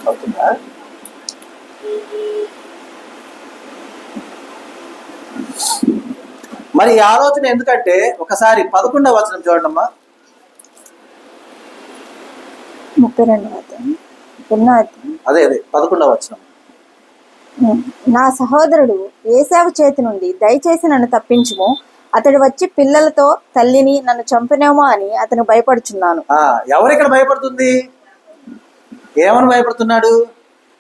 అవుతుందా? మరి ఈ ఆలోచన ఎందుకంటే ఒకసారి 11వ వచనం చూడండమ్మా. 32 అదే 11వ వచనం. నా సహోదరుడు ఏశావు చేతి నుండి దయచేసి నన్ను తప్పించుము, అతడు వచ్చి పిల్లలతో తల్లిని నన్ను చంపినేమో అని అతను భయపడుచున్నాను. ఎవరు ఇక్కడ భయపడుతుంది? ఏమని భయపడుతున్నాడు?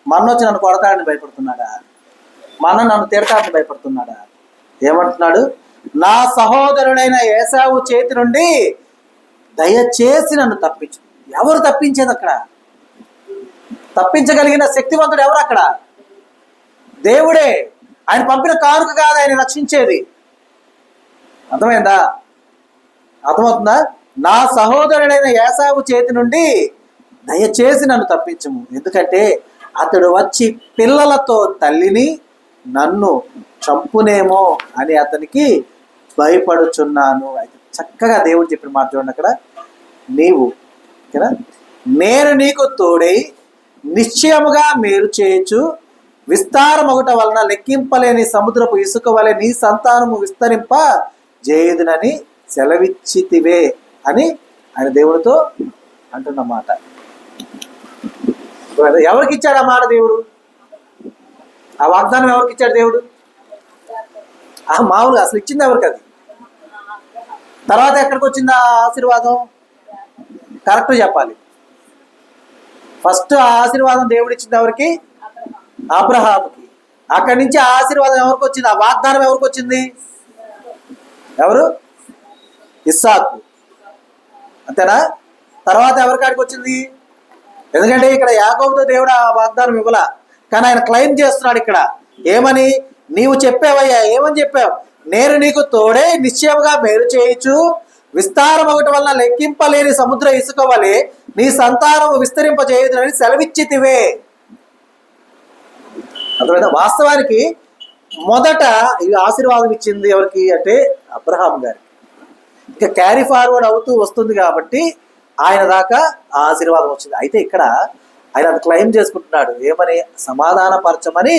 మన్నొచ్చి నన్ను కొడతాడని భయపడుతున్నాడా? నన్ను తిడతాడని భయపడుతున్నాడా? ఏమంటున్నాడు? నా సహోదరుడైన ఏశావు చేతి నుండి దయచేసి నన్ను తప్పించు. ఎవరు తప్పించేది అక్కడ? తప్పించగలిగిన శక్తివంతుడు ఎవరు అక్కడ? దేవుడే. ఆయన పంపిన కానుక కాదు ఆయన రక్షించేది. అర్థమైందా? అర్థమవుతుందా? నా సహోదరుడైన ఏశావు చేతి నుండి దయచేసి నన్ను తప్పించము, ఎందుకంటే అతడు వచ్చి పిల్లలతో తల్లిని నన్ను చంపునేమో అని అతనికి భయపడుచున్నాను. అయితే చక్కగా దేవుడు చెప్పిన మాట చూడండి అక్కడ. నీవు నేను నీకు తోడై నిశ్చయముగా మేలు చేయొచ్చు, విస్తారమొకట వలన లెక్కింపలేని సముద్రపు ఇసుక వలె నీ సంతానము విస్తరింప జేయుదునని సెలవిచ్చితివే అని ఆయన దేవుడితో అంటున్నమాట. ఎవరికి ఇచ్చాడు ఆ మాట దేవుడు? ఆ వాగ్దానం ఎవరికి ఇచ్చాడు దేవుడు? మామూలుగా అసలు ఇచ్చింది ఎవరికి? అది తర్వాత ఎక్కడికి వచ్చింది ఆ ఆశీర్వాదం? కరెక్ట్ చెప్పాలి. ఫస్ట్ ఆ ఆశీర్వాదం దేవుడు ఇచ్చింది ఎవరికి? అబ్రహాముకి. అక్కడి నుంచి ఆ ఆశీర్వాదం ఎవరికి వచ్చింది? ఆ వాగ్దానం ఎవరికి వచ్చింది? ఎవరు? ఇస్సాకు. అంతేనా? తర్వాత ఎవరికాడికి వచ్చింది? ఎందుకంటే ఇక్కడ యాకోబుతో దేవుడు ఆ వాగ్దానం ఇవ్వలా, కానీ ఆయన క్లెయిమ్ చేస్తున్నాడు ఇక్కడ. ఏమని? నీవు చెప్పావయ్యా. ఏమని చెప్పావు? నేను నీకు తోడే నిశ్చయముగా మేలు చేయొచ్చు, విస్తారం ఒకటి వలన లెక్కింపలేని సముద్ర ఇసుక వలె నీ సంతానము విస్తరింపజేయుదునని సెలవిచ్చితివే. అర్థమైందా? వాస్తవానికి మొదట ఈ ఆశీర్వాదం ఇచ్చింది ఎవరికి అంటే అబ్రహాం గారికి. ఇక క్యారీ ఫార్వర్డ్ అవుతూ వస్తుంది కాబట్టి ఆయన దాకా ఆ ఆశీర్వాదం వచ్చింది. అయితే ఇక్కడ ఆయన అది క్లెయిమ్ చేసుకుంటున్నాడు. ఏమని? సమాధానపరచమని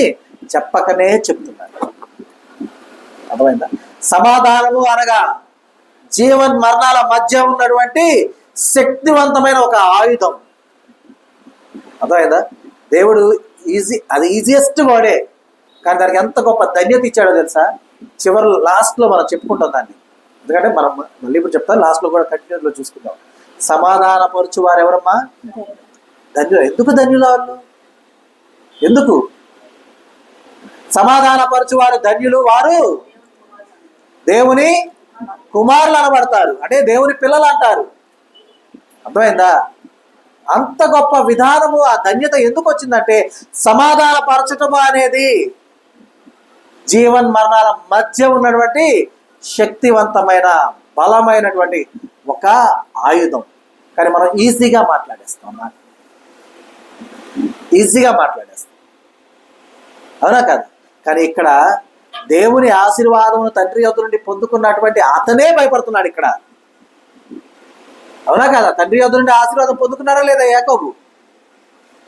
చెప్పకనే చెప్తున్నాడు. అర్థమైందా? సమాధానము అనగా జీవన్ మరణాల మధ్య ఉన్నటువంటి శక్తివంతమైన ఒక ఆయుధం. అర్థమైందా? దేవుడు అది ఈజియెస్ట్ వర్డే, కానీ దానికి ఎంత గొప్ప ధన్యత ఇచ్చాడో తెలుసా? చివరి లాస్ట్లో మనం చెప్పుకుంటాం దాన్ని. ఎందుకంటే మనం మళ్ళీ ఇప్పుడు చెప్తాం, లాస్ట్లో కూడా కంటిన్యూలో చూసుకుందాం. సమాధానపరచు వారు ఎవరమ్మా? ధన్యులు. ఎందుకు ధన్యులు వాళ్ళు? ఎందుకు సమాధానపరచు వారు ధన్యులు? వారు దేవుని కుమారులు అనబడతారు, అంటే దేవుని పిల్లలు అంటారు. అర్థమైందా? అంత గొప్ప విధానము, ఆ ధన్యత ఎందుకు వచ్చిందంటే సమాధానపరచటము అనేది జీవన్ మరణాల మధ్య ఉన్నటువంటి శక్తివంతమైన బలమైనటువంటి ఒక ఆయుధం. కానీ మనం ఈజీగా మాట్లాడేస్తాం, అవునా కాదు? కానీ ఇక్కడ దేవుని ఆశీర్వాదమును తండ్రి యొద్ద నుండి పొందుకున్నటువంటి అతనే భయపడుతున్నాడు ఇక్కడ. అవునా కదా? తండ్రి యొద్ద నుండి ఆశీర్వాదం పొందుకున్నారా లేదా యాకోబు?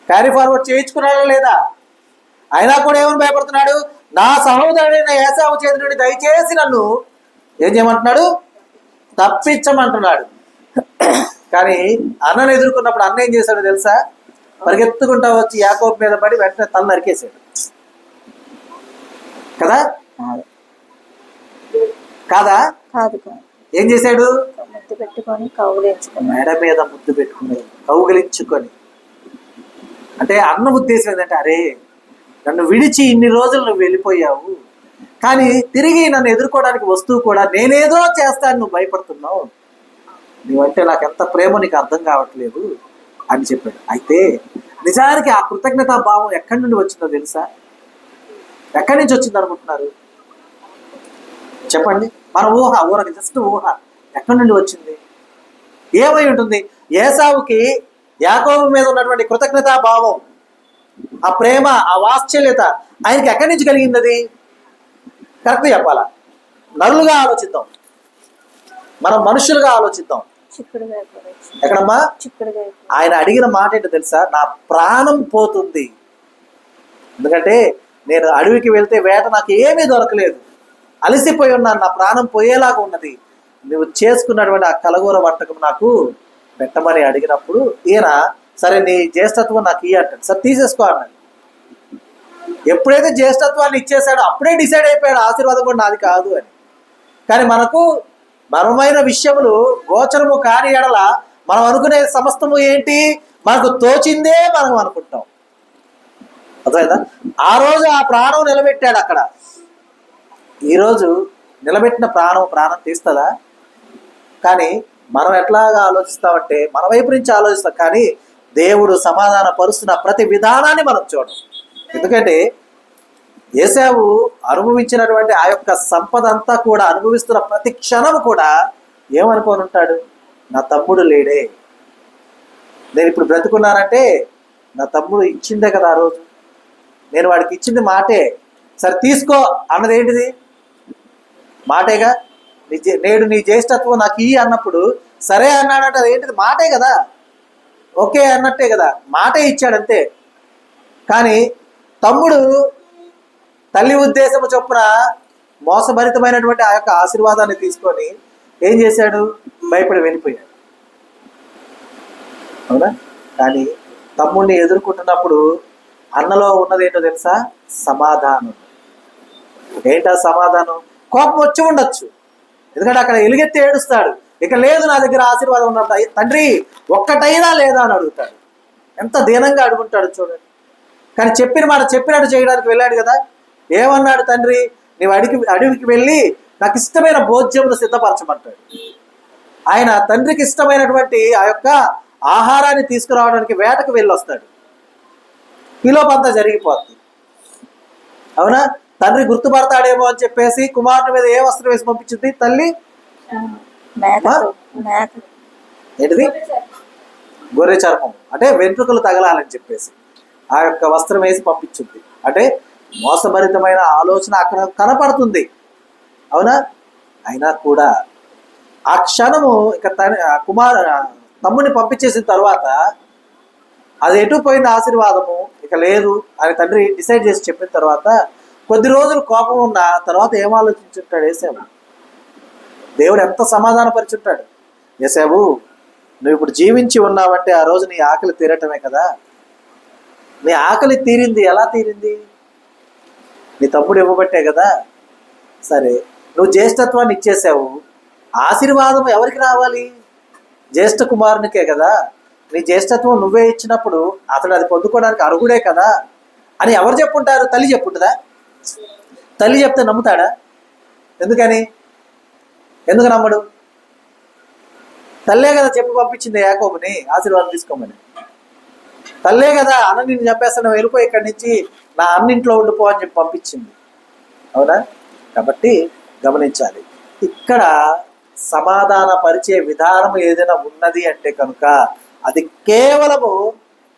క్యారీ ఫార్వర్డ్ చేయించుకున్నారా లేదా? అయినా కూడా ఏమని భయపడుతున్నాడు? నా సహోదరుడైన ఏశావు చేతి నుండి దయచేసి నన్ను ఏం చేయమంటున్నాడు? తప్పించమంటున్నాడు. కానీ అన్నను ఎదుర్కొన్నప్పుడు అన్న ఏం చేశాడో తెలుసా? పరిగెత్తుకుంటా వచ్చి యాకోబు మీద పడి వెంటనే తల నరికేశాడు కదా? కాదా? ఏం చేశాడు? ముద్దు పెట్టుకొని కౌగిలించుకొని, మెడ మీద ముద్దు పెట్టుకుని కౌగిలించుకొని. అంటే అన్న ఉద్దేశం ఏంటంటే, అరే నన్ను విడిచి ఇన్ని రోజులు నువ్వు వెళ్ళిపోయావు, కానీ తిరిగి నన్ను ఎదుర్కోవడానికి వస్తువు కూడా నేనేదో చేస్తాను, నువ్వు భయపడుతున్నావు, నువ్వంటే నాకు ఎంత ప్రేమో నీకు అర్థం కావట్లేదు అని చెప్పాడు. అయితే నిజానికి ఆ కృతజ్ఞతా భావం ఎక్కడి నుండి వచ్చిందో తెలుసా? ఎక్కడి నుంచి వచ్చింది అనుకుంటున్నారు? చెప్పండి. మన ఊరకి జస్ట్ ఊహ. ఎక్కడి నుండి వచ్చింది? ఏమై ఉంటుంది? ఏసావుకి యాకోబు మీద ఉన్నటువంటి కృతజ్ఞతా భావం, ఆ ప్రేమ, ఆ వాత్సల్యత ఆయనకి ఎక్కడి నుంచి కలిగింది? అది కరెక్ట్ చెప్పాలా? నరులుగా ఆలోచిద్దాం, మనం మనుషులుగా ఆలోచిద్దాం. చిక్కుడుకాయ కూర వచ్చింది. ఎక్కడమ్మా? చిక్కుడుకాయ కూర. ఆయన అడిగిన మాట ఏంటో తెలుసా? నా ప్రాణం పోతుంది, ఎందుకంటే నేను అడవికి వెళ్తే వేట నాకు ఏమీ దొరకలేదు, అలసిపోయి ఉన్నాను, నా ప్రాణం పోయేలాగా ఉన్నది, నువ్వు చేసుకున్నటువంటి ఆ కలగూర వంటకం నాకు పెట్టమని అడిగినప్పుడు ఈయన సరే నీ జ్యేష్ఠత్వం నాకు ఇయ్య అంటాడు. సరే తీసేసుకో అన్నాడు. ఎప్పుడైతే జ్యేష్ఠత్వాన్ని ఇచ్చేసాడో అప్పుడే డిసైడ్ అయిపోయాడు ఆశీర్వాదం కూడా నాది కాదు అని. కానీ మనకు మరమైన విషయములు గోచరము కాని ఎడల మనం అనుకునే సమస్తము ఏంటి? మనకు తోచిందే మనం అనుకుంటాం. అర్థమైందా? ఆ రోజు ఆ ప్రాణం నిలబెట్టాడు అక్కడ. ఈరోజు నిలబెట్టిన ప్రాణం తీస్తుందా? కానీ మనం ఎట్లాగా ఆలోచిస్తామంటే మన వైపు నుంచి ఆలోచిస్తాం, కానీ దేవుడు సమాధాన పరుస్తున్న ప్రతి విధానాన్ని మనం చూడం. ఎందుకంటే ఏశావు అనుభవించినటువంటి ఆ యొక్క సంపద అంతా కూడా అనుభవిస్తున్న ప్రతి క్షణం కూడా ఏమనుకొని ఉంటాడు? నా తమ్ముడు లేడే, నేను ఇప్పుడు బ్రతుకున్నానంటే నా తమ్ముడు ఇచ్చిందే కదా ఆ రోజు, నేను వాడికి ఇచ్చింది మాటే, సరే తీసుకో అన్నది ఏంటిది? మాటేగా. నేడు నీ జ్యేష్ఠత్వం నాకు ఇయ్యి అన్నప్పుడు సరే అన్నాడంటే అది ఏంటిది? మాటే కదా, ఓకే అన్నట్టే కదా, మాటే ఇచ్చాడంతే. కానీ తమ్ముడు తల్లి ఉద్దేశము చొప్పున మోసభరితమైనటువంటి ఆ యొక్క ఆశీర్వాదాన్ని తీసుకొని ఏం చేశాడు? భయపడి వెళ్ళిపోయాడు. అవునా? కానీ తమ్ముడిని ఎదుర్కొంటున్నప్పుడు అన్నలో ఉన్నది ఏంటో తెలుసా? సమాధానం. ఏంటా సమాధానం? కోపం వచ్చి ఉండొచ్చు, ఎందుకంటే అక్కడ ఎలుగెత్తి ఏడుస్తాడు, ఇక లేదు నా దగ్గర ఆశీర్వాదం ఉన్నంత, తండ్రి ఒక్కటైనా లేదా అని అడుగుతాడు. ఎంత దీనంగా అడుగుంటాడు చూడండి. కానీ చెప్పిన మాట చెప్పినట్టు చేయడానికి వెళ్ళాడు కదా. ఏమన్నాడు తండ్రి? నీవు అడవికి వెళ్ళి నాకు ఇష్టమైన భోజ్యమును సిద్ధపరచమంటాడు. ఆయన తండ్రికి ఇష్టమైనటువంటి ఆ యొక్క ఆహారాన్ని తీసుకురావడానికి వేటకు వెళ్ళి వస్తాడు. ఈలోపంతా జరిగిపోతుంది. అవునా? తండ్రి గుర్తుపడతాడేమో అని చెప్పేసి కుమారుని మీద ఏ వస్త్రం వేసి పంపించింది తల్లి? ఏంటిది? గొర్రె చర్మం, అంటే వెంట్రుకలు తగలాలని చెప్పేసి ఆ యొక్క వస్త్రం వేసి పంపించింది. అంటే మోసభరితమైన ఆలోచన అక్కడ కనపడుతుంది. అవునా? అయినా కూడా ఆ క్షణము ఇక తమ్ముడిని పంపించేసిన తర్వాత అది ఎటు పోయింది ఆశీర్వాదము? ఇక లేదు అని తండ్రి డిసైడ్ చేసి చెప్పిన తర్వాత కొద్ది రోజులు కోపం ఉన్న తర్వాత ఏం ఆలోచించుంటాడు ఏశావు? దేవుడు ఎంత సమాధానపరిచుంటాడు. ఏశావు, నువ్వు ఇప్పుడు జీవించి ఉన్నావంటే ఆ రోజు నీ ఆకలి తీరటమే కదా. నీ ఆకలి తీరింది, ఎలా తీరింది? నీ తమ్ముడు ఇవ్వబట్టే కదా. సరే, నువ్వు జ్యేష్ఠత్వాన్ని ఇచ్చేసావు, ఆశీర్వాదం ఎవరికి రావాలి? జ్యేష్ఠ కుమారునికే కదా. నీ జ్యేష్ఠత్వం నువ్వే ఇచ్చినప్పుడు అతడు అది పొందుకోవడానికి అర్హుడే కదా అని ఎవరు చెప్పుంటారు? తల్లి చెప్పుంటుందా? తల్లి చెప్తే నమ్ముతాడా? ఎందుకు నమ్మడు? తల్లే కదా చెప్పి పంపించింది యాకోబుని ఆశీర్వాదం తీసుకోమని. తల్లే కదా అన్న నిన్ను చంపేస్తాను, వెళ్ళిపోయి ఇక్కడి నుంచి నా అన్నింట్లో ఉండిపో అని చెప్పి పంపించింది. అవునా? కాబట్టి గమనించాలి, ఇక్కడ సమాధాన పరిచే విధానం ఏదైనా ఉన్నది అంటే కనుక అది కేవలము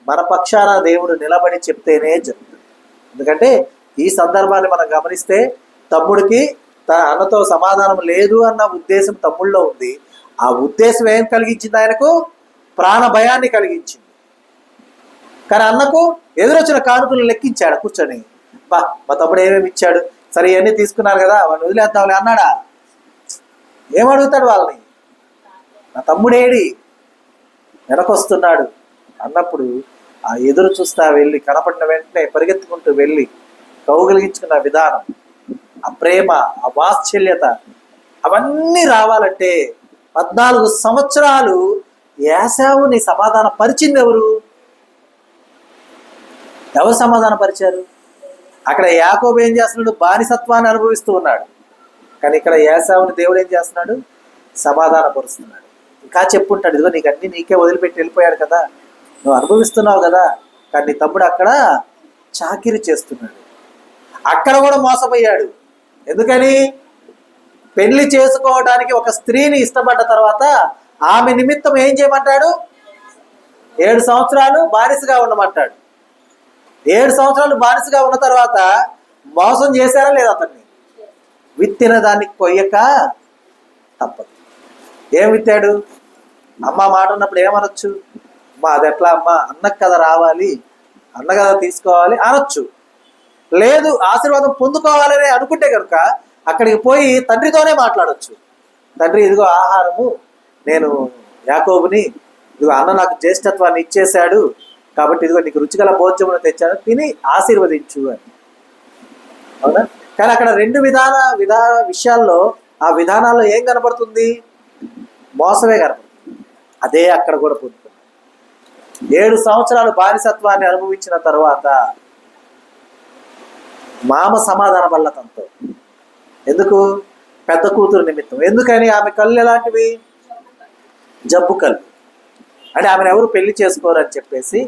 మన పక్షాన దేవుడు నిలబడి చెప్తేనే జరుగుతుంది. ఎందుకంటే ఈ సందర్భాన్ని మనం గమనిస్తే తమ్ముడికి తన అన్నతో సమాధానం లేదు అన్న ఉద్దేశం తమ్ముళ్ళలో ఉంది. ఆ ఉద్దేశం ఏం కలిగించింది? ఆయనకు ప్రాణ భయాన్ని కలిగించింది. కానీ అన్నకు ఎదురొచ్చిన కానుకలు లెక్కించాడు కూర్చొని. మా తమ్ముడు ఏమేమి ఇచ్చాడు, సరే ఇవన్నీ తీసుకున్నారు కదా వాడిని వదిలేద్దాంలే అన్నాడా? ఏమడుగుతాడు వాళ్ళని? నా తమ్ముడేడి, వెనకొస్తున్నాడు అన్నప్పుడు ఆ ఎదురు చూస్తా వెళ్ళి కనపడిన వెంటనే పరిగెత్తుకుంటూ వెళ్ళి కౌగిలించుకున్న విధానం, ఆ ప్రేమ, ఆ వాత్సల్యత అవన్నీ రావాలంటే 14 సంవత్సరాలు ఏశావుని సమాధాన పరిచింది ఎవరు సమాధాన పరిచారు? అక్కడ యాకోబు ఏం చేస్తున్నాడు? బానిసత్వాన్ని అనుభవిస్తూ ఉన్నాడు. కానీ ఇక్కడ ఏశావుని దేవుడు ఏం చేస్తున్నాడు? సమాధాన పరుస్తున్నాడు. ఇంకా చెప్పుంటాడు, ఇదిగో నీకు అన్ని నీకే వదిలిపెట్టి వెళ్ళిపోయాడు కదా, నువ్వు అనుభవిస్తున్నావు కదా. కానీ నీ తమ్ముడు అక్కడ చాకిరీ చేస్తున్నాడు, అక్కడ కూడా మోసపోయాడు. ఎందుకని? పెళ్లి చేసుకోవడానికి ఒక స్త్రీని ఇష్టపడ్డ తర్వాత ఆమె నిమిత్తం ఏం చేయమంటాడు? 7 సంవత్సరాలు బానిసగా ఉండమంటాడు. 7 సంవత్సరాలు బానిసగా ఉన్న తర్వాత మోసం చేశారా లేదా? అతన్ని విత్తిన దానికి కొయ్యక తప్పదు. ఏం విత్తాడు? అమ్మ మాట ఉన్నప్పుడు ఏమనొచ్చు? అమ్మ అది ఎట్లా అమ్మ, అన్నకు కదా రావాలి, అన్న కదా తీసుకోవాలి అనొచ్చు. లేదు ఆశీర్వాదం పొందుకోవాలని అనుకుంటే కనుక అక్కడికి పోయి తండ్రితోనే మాట్లాడొచ్చు. తండ్రి ఇదిగో ఆహారము, నేను యాకోబుని, ఇదిగో అన్న నాకు జ్యేష్ఠత్వాన్ని ఇచ్చేశాడు కాబట్టి ఇదిగో నీకు రుచిగల భోజ్యమును తెచ్చాను, తిని ఆశీర్వదించు అని. అవునా? కానీ అక్కడ రెండు విషయాల్లో ఆ విధానాల్లో ఏం కనబడుతుంది? మోసమే కనబడుతుంది. అదే అక్కడ కూడా పొందుతుంది. 7 సంవత్సరాలు బానిసత్వాన్ని అనుభవించిన తర్వాత మామ సమాధాన పడల తనతో. ఎందుకు? పెద్ద కూతురు నిమిత్తం. ఎందుకని? ఆమె కళ్ళు ఎలాంటివి? జబ్బు కళ్ళు. అంటే ఆమెను ఎవరు పెళ్లి చేసుకోరని చెప్పేసి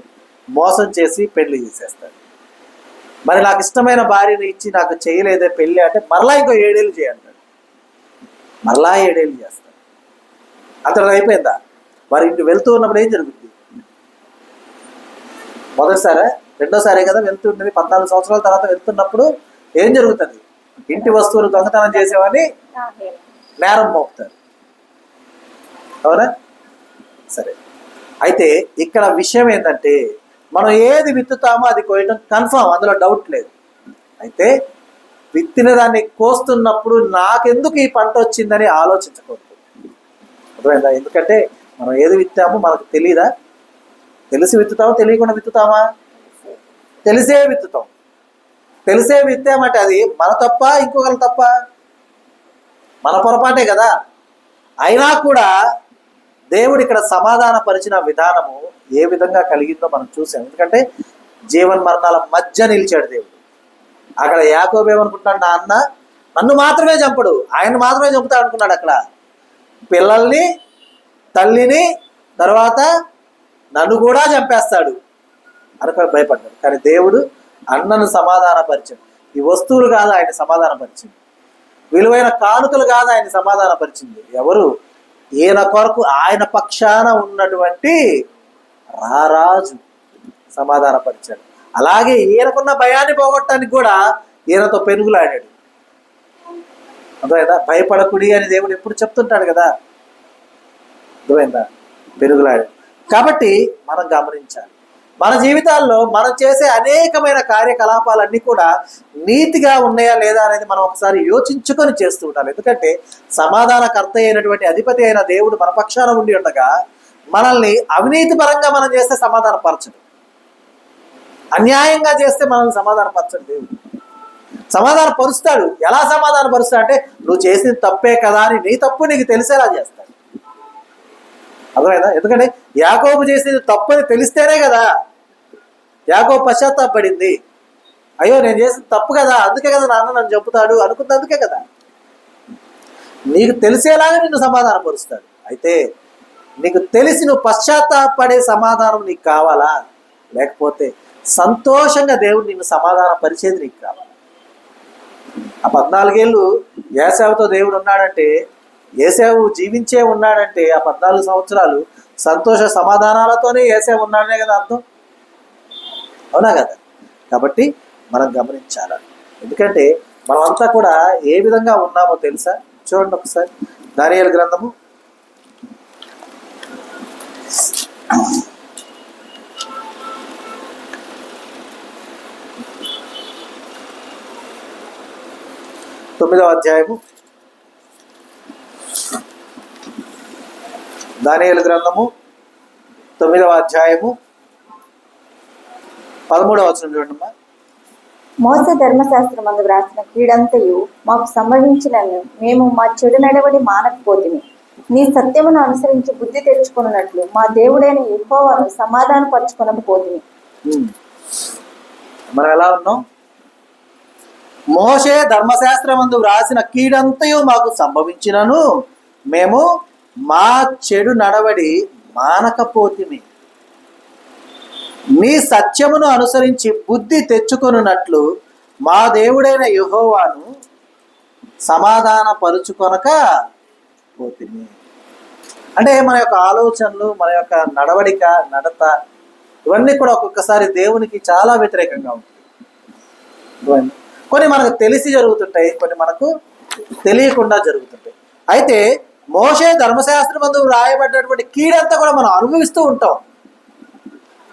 మోసం చేసి పెళ్లి చేసేస్తాడు. మరి నాకు ఇష్టమైన భార్యను ఇచ్చి నాకు చేయలేదే పెళ్లి అంటే మరలా ఇంకో 7 ఏళ్ళు చేయంటాడు. మరలా 7 ఏళ్ళు చేస్తాడు. అంతలో అయిపోయిందా? వారి ఇంటికి వెళ్తూ ఉన్నప్పుడు ఏం జరుగుతుంది? మొదటిసారే రెండోసారే కదా వెళ్తుంటుంది. 14 సంవత్సరాల తర్వాత వెళ్తున్నప్పుడు ఏం జరుగుతుంది? ఇంటి వస్తువులు దొంగతనం చేసేవని నేరం మోపుతారు. అవునా? సరే, అయితే ఇక్కడ విషయం ఏంటంటే మనం ఏది విత్తుతామో అది కోయటం కన్ఫామ్, అందులో డౌట్ లేదు. అయితే విత్తిన దాన్ని కోస్తున్నప్పుడు నాకెందుకు ఈ పంట వచ్చిందని ఆలోచించకూడదు. అర్థమైందా? ఎందుకంటే మనం ఏది విత్తామో మనకు తెలియదా? తెలిసి విత్తుతామా, తెలియకుండా విత్తుతామా? తెలిసే విత్తుతాం. తెలిసే విత్తామంటే అది మన తప్ప, ఇంకొకరి తప్ప? మన పొరపాటే కదా. అయినా కూడా దేవుడు ఇక్కడ సమాధాన పరిచిన విధానము ఏ విధంగా కలిగిందో మనం చూసాం. ఎందుకంటే జీవన్ మరణాల మధ్య నిలిచాడు దేవుడు. అక్కడ యాకోబు ఏమనుకుంటాడు? నా అన్న నన్ను మాత్రమే చంపడు, ఆయన మాత్రమే చంపుతాడు అనుకున్నాడు. అక్కడ పిల్లల్ని, తల్లిని, తర్వాత నన్ను కూడా చంపేస్తాడు అనుకుని భయపడ్డాడు. కానీ దేవుడు అన్నను సమాధానపరిచాడు. ఈ వస్తువులు కాదు ఆయన సమాధానపరిచింది, విలువైన కానుకలు కాదు ఆయన సమాధానపరిచింది. ఎవరు? ఈయన కొరకు ఆయన పక్షాన ఉన్నటువంటి రారాజు సమాధానపరిచాడు. అలాగే ఈయనకున్న భయాన్ని పోగొట్టడానికి కూడా ఈయనతో పెనుగులాడాడు. అర్థమైందా? భయపడకుడి అని దేవుడు ఎప్పుడు చెప్తుంటాడు కదా. అర్థమైందా? పెనుగులాడాడు. కాబట్టి మనం గమనించాలి, మన జీవితాల్లో మనం చేసే అనేకమైన కార్యకలాపాలన్నీ కూడా నీతిగా ఉన్నాయా లేదా అనేది మనం ఒకసారి యోచించుకొని చేస్తూ ఉండాలి. ఎందుకంటే సమాధానకర్త అయినటువంటి అధిపతి అయిన దేవుడు మన పక్షాన ఉండి ఉండగా మనల్ని అవినీతి పరంగా మనం చేస్తే సమాధానపరచడు, అన్యాయంగా చేస్తే మనల్ని సమాధానపరచడు. దేవుడు సమాధానపరుస్తాడు. ఎలా సమాధానపరుస్తాడు అంటే నువ్వు చేసింది తప్పే కదా అని నీ తప్పు నీకు తెలిసేలా చేస్తాడు. అర్థమైందా? ఎందుకంటే యాకోబు చేసేది తప్పని తెలిస్తేనే కదా యాకోబు పశ్చాత్తాపడింది. అయ్యో నేను చేసింది తప్పు కదా, అందుకే కదా నాన్న నన్ను చంపుతాడు అనుకుంది, అందుకే కదా. నీకు తెలిసేలాగా నిన్ను సమాధానపరుస్తాడు. అయితే నీకు తెలిసి నువ్వు పశ్చాత్తాపడే సమాధానం నీకు కావాలా, లేకపోతే సంతోషంగా దేవుడు నిన్ను సమాధాన పరిచేది నీకు కావాలా? ఆ 14 ఏళ్ళు ఏశావుతో దేవుడు ఉన్నాడంటే, ఏశావు జీవించే ఉన్నాడంటే ఆ 14 సంవత్సరాలు సంతోష సమాధానాలతోనే ఏశావు ఉన్నాడనే కదా అర్థం. అవునా కదా? కాబట్టి మనం గమనించాలి. ఎందుకంటే మనమంతా కూడా ఏ విధంగా ఉన్నామో తెలుసా? చూడండి ఒకసారి దానియేలు గ్రంథము 9వ అధ్యాయము, దానియేలు గ్రంథము 9వ అధ్యాయము 13వ వచనం చూడండి. మోసే ధర్మశాస్త్రమందు వ్రాసిన కీడంతయు మాకు సంభవించినను మేము మా చెడు నడవడి మానకపోతిమి. నీ సత్యమును అనుసరించి బుద్ధి తెచ్చుకున్నట్లు మా దేవుడైన యెహోవాను సమాధానపరచుకొనకపోతిమి. మనం ఎలా ఉన్నాం? మోసే ధర్మశాస్త్రమందు వ్రాసిన కీడంతయు మాకు సంభవించినను మేము మా చెడు నడవడి మానకపోతిమి. నీ సత్యమును అనుసరించి బుద్ధి తెచ్చుకొనున్నట్లు మా దేవుడైన యెహోవాను సమాధాన పరుచుకొనక పోతిమి. అంటే మన యొక్క ఆలోచనలు, మన యొక్క నడవడిక, నడత ఇవన్నీ కూడా ఒక్కొక్కసారి దేవునికి చాలా వ్యతిరేకంగా ఉంటుంది. కొన్ని మనకు తెలిసి జరుగుతుంటాయి, కొన్ని మనకు తెలియకుండా జరుగుతుంటాయి. అయితే మోషే ధర్మశాస్త్రమందు రాయబడినటువంటి కీడంతా కూడా మనం అనుభవిస్తూ ఉంటాం.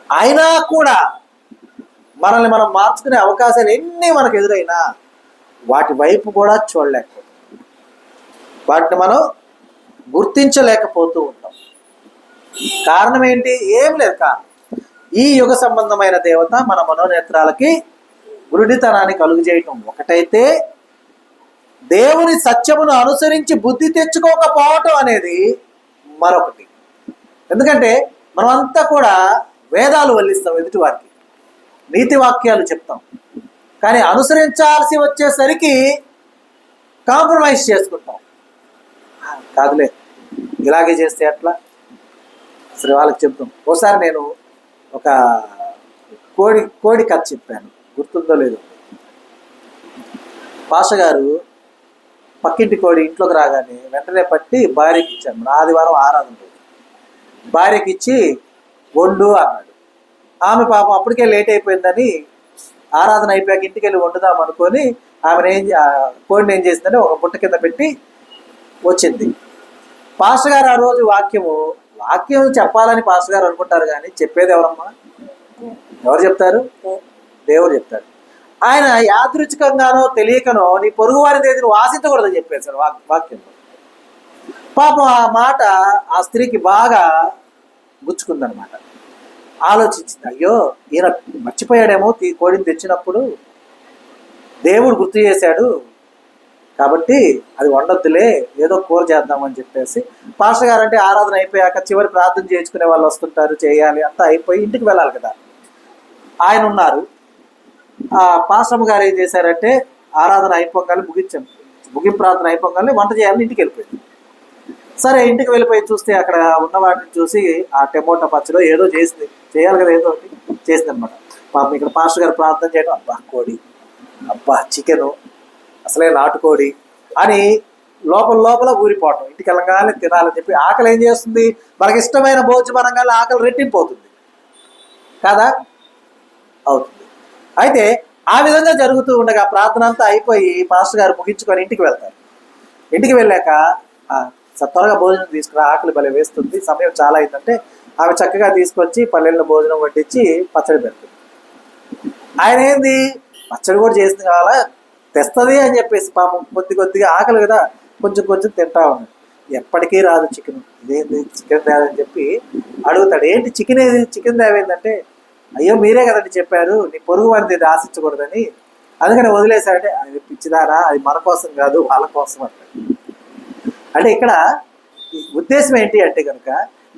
అయినా కూడా మనల్ని మనం మార్చుకునే అవకాశాలు ఎన్ని మనకు ఎదురైనా వాటి వైపు కూడా చూడలేకపోతాం, వాటిని మనం గుర్తించలేకపోతూ ఉంటాం. కారణం ఏంటి? ఏం లేదు. కారణం ఈ యుగ సంబంధమైన దేవత మన మనోనేత్రాలకి గురుడితనాన్ని కలుగు చేయటం ఒకటైతే, దేవుని సత్యమును అనుసరించి బుద్ధి తెచ్చుకోకపోవటం అనేది మరొకటి. ఎందుకంటే మనమంతా కూడా వేదాలు వల్లిస్తాం, ఎదుటి వారికి నీతి వాక్యాలు చెప్తాం, కానీ అనుసరించాల్సి వచ్చేసరికి కాంప్రమైజ్ చేసుకుంటాం. కాదులే, ఇలాగే చేస్తే ఎట్లా, అసలు వాళ్ళకి చెప్తాం. ఒకసారి నేను ఒక కోడి కథ చెప్పాను, గుర్తుందో లేదో. పాష గారు పక్కింటి కోడి ఇంట్లోకి రాగానే వెంటనే పట్టి భార్యకి ఇచ్చాను. మన ఆదివారం ఆరాధన రోజు భార్యకి ఇచ్చి వండు అన్నాడు. ఆమె పాపం అప్పటికే లేట్ అయిపోయిందని ఆరాధన అయిపోయాక ఇంటికి వెళ్ళి వండుదాం అనుకొని కోడిని ఏం చేసిందంటే ఒక బుట్ట కింద పెట్టి వచ్చింది. పాస్టర్ గారు ఆ రోజు వాక్యం చెప్పాలని పాస్టర్ గారు అనుకుంటారు, కానీ చెప్పేది ఎవరమ్మా? ఎవరు చెప్తారు? దేవుడు చెప్తారు. ఆయన యాదృచ్ఛికంగానో తెలియకనో నీ పొరుగు వారిని ఏది నువ్వు ఆశించకూడదని చెప్పారు సార్ వాక్యంలో. పాపం ఆ మాట ఆ స్త్రీకి బాగా గుచ్చుకుందనమాట. ఆలోచించింది, అయ్యో ఈయన మర్చిపోయాడేమో కోడిని తెచ్చినప్పుడు, దేవుడు గుర్తు చేశాడు కాబట్టి అది వండొద్దులే, ఏదో కూర చేద్దామని చెప్పేసి. పాస్టర్ గారు అంటే ఆరాధన అయిపోయాక చివరి ప్రార్థన చేయించుకునే వాళ్ళు వస్తుంటారు, చేయాలి, అంతా అయిపోయి ఇంటికి వెళ్ళాలి కదా. ఆయన ఉన్నారు. ఆ పాస్టర్ గారు ఏం చేశారంటే ఆరాధన అయిపోగానే ముగింపు ప్రార్థన అయిపోగానే వంట చేయాలని ఇంటికి వెళ్ళిపోయింది. సరే ఇంటికి వెళ్ళిపోయి చూస్తే అక్కడ ఉన్న వాటిని చూసి ఆ టమోటా పచ్చలో ఏదో చేసింది, చేయాలి కదా, ఏదో ఒకటి చేసింది అనమాట. పాపం ఇక్కడ పాస్టర్ గారు ప్రార్థన చేయడం, అబ్బా కోడి, అబ్బా చికెను, అసలే నాటుకోడి అని లోపల ఊరిపోవటం, ఇంటికి వెళ్ళగానే తినాలని చెప్పి. ఆకలి ఏం చేస్తుంది? మనకి ఇష్టమైన భోజనం అనగానే ఆకలి రెట్టింపు అవుతుంది కదా, అవుతుంది. అయితే ఆ విధంగా జరుగుతూ ఉండగా ప్రార్థన అంతా అయిపోయి పాస్టర్ గారు ముగించుకొని ఇంటికి వెళ్తారు. ఇంటికి వెళ్ళాక త్వరగా భోజనం తీసుకురా, ఆకలి భలే వేస్తుంది, సమయం చాలా అయిందంటే ఆమె చక్కగా తీసుకొచ్చి పల్లెల్లో భోజనం వడ్డించి పచ్చడి పెడుతుంది. ఆయన ఏంది పచ్చడి కూడా చేసింది కావాలా, తెస్తుంది అని చెప్పేసి పాపం కొద్దిగా ఆకలి కదా కొంచెం తింటా ఉన్నాడు. ఎప్పటికీ రాదు చికెన్, ఇదేంది చికెన్ తేదని చెప్పి అడుగుతాడు. ఏంటి చికెన్ ఏది, చికెన్ తేవేందంటే, అయ్యో మీరే కదండి చెప్పారు నీ పొరుగు వారిని ఇది ఆశించకూడదని, అందుకని వదిలేశారంటే, అది పిచ్చిదారా, అది మన కోసం కాదు వాళ్ళ కోసం అంటాడు. అంటే ఇక్కడ ఉద్దేశం ఏంటి అంటే కనుక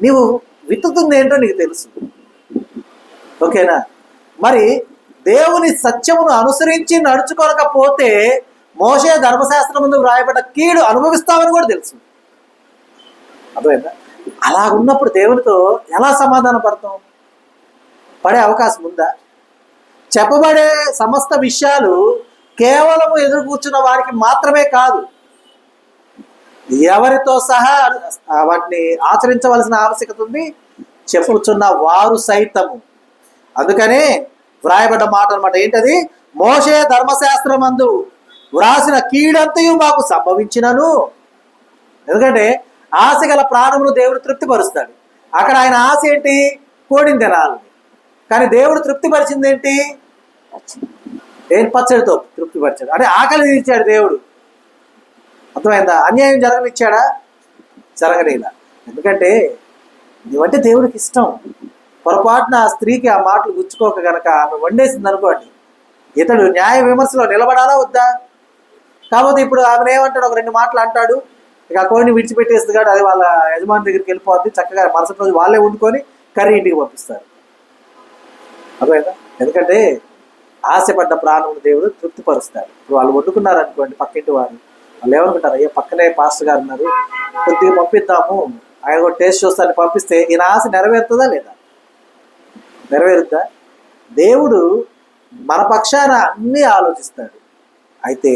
నీవు విత్తుతుంది ఏంటో నీకు తెలుసు, ఓకేనా? మరి దేవుని సత్యమును అనుసరించి నడుచుకోకపోతే మోషే ధర్మశాస్త్రం ముందు వ్రాయబడ్డ కీడు అనుభవిస్తామని కూడా తెలుసు. అర్థమైందా? అలా ఉన్నప్పుడు దేవునితో ఎలా సమాధాన పడతాం? పడే అవకాశం ఉందా? చెప్పబడే సమస్త విషయాలు కేవలం ఎదురు కూర్చున్న వారికి మాత్రమే కాదు, ఎవరితో సహా వాటిని ఆచరించవలసిన ఆవశ్యకత ఉంది, చెప్పుచున్న వారు సైతము. అందుకనే వ్రాయబడ్డ మాట అనమాట. ఏంటది? మోషే ధర్మశాస్త్రమందు వ్రాసిన కీడంతయు మాకు సంభవించినను. ఎందుకంటే ఆశ గల ప్రాణమును దేవుడు తృప్తిపరుస్తాడు. అక్కడ ఆయన ఆశ ఏంటి? కోడిని తినాలని. కానీ దేవుడు తృప్తిపరిచింది ఏంటి? పచ్చడితో తృప్తిపరిచాడు. అంటే ఆకలి తీర్చాడు దేవుడు. అర్థమైందా? అన్యాయం జరగనిచ్చాడా? జరగనేలా. ఎందుకంటే నువ్వంటే దేవుడికి ఇష్టం. పొరపాటున ఆ స్త్రీకి ఆ మాటలు గుచ్చుకోక గనక ఆమె వండేసింది అనుకోండి, ఇతడు న్యాయ విమర్శలో నిలబడాలా వద్దా? కాకపోతే ఇప్పుడు ఆమెను ఏమంటాడు, ఒక 2 మాటలు అంటాడు, ఇక ఆ కోడిని విడిచిపెట్టేస్తుంది కాదు, అది వాళ్ళ యజమాని దగ్గరికి వెళ్ళిపోద్ది. చక్కగా మరుసటి రోజు వాళ్ళే వండుకొని కర్రీ ఇంటికి పంపిస్తారు. అర్థమైందా? ఎందుకంటే ఆశపడ్డ ప్రాణమును దేవుడు తృప్తిపరుస్తాడు. ఇప్పుడు వాళ్ళు వండుకున్నారు అనుకోండి, పక్కింటి వారు, వాళ్ళు ఏమనుకుంటారు, అయ్యో పక్కనే పాస్టర్ గారు ఉన్నారు, కొద్దిగా పంపిద్దాము, ఆయన కూడా టేస్ట్ చూస్తాను పంపిస్తే ఈయన ఆశ నెరవేరుతుందా లేదా? నెరవేరుద్దా? దేవుడు మన పక్షాన అన్నీ ఆలోచిస్తాడు. అయితే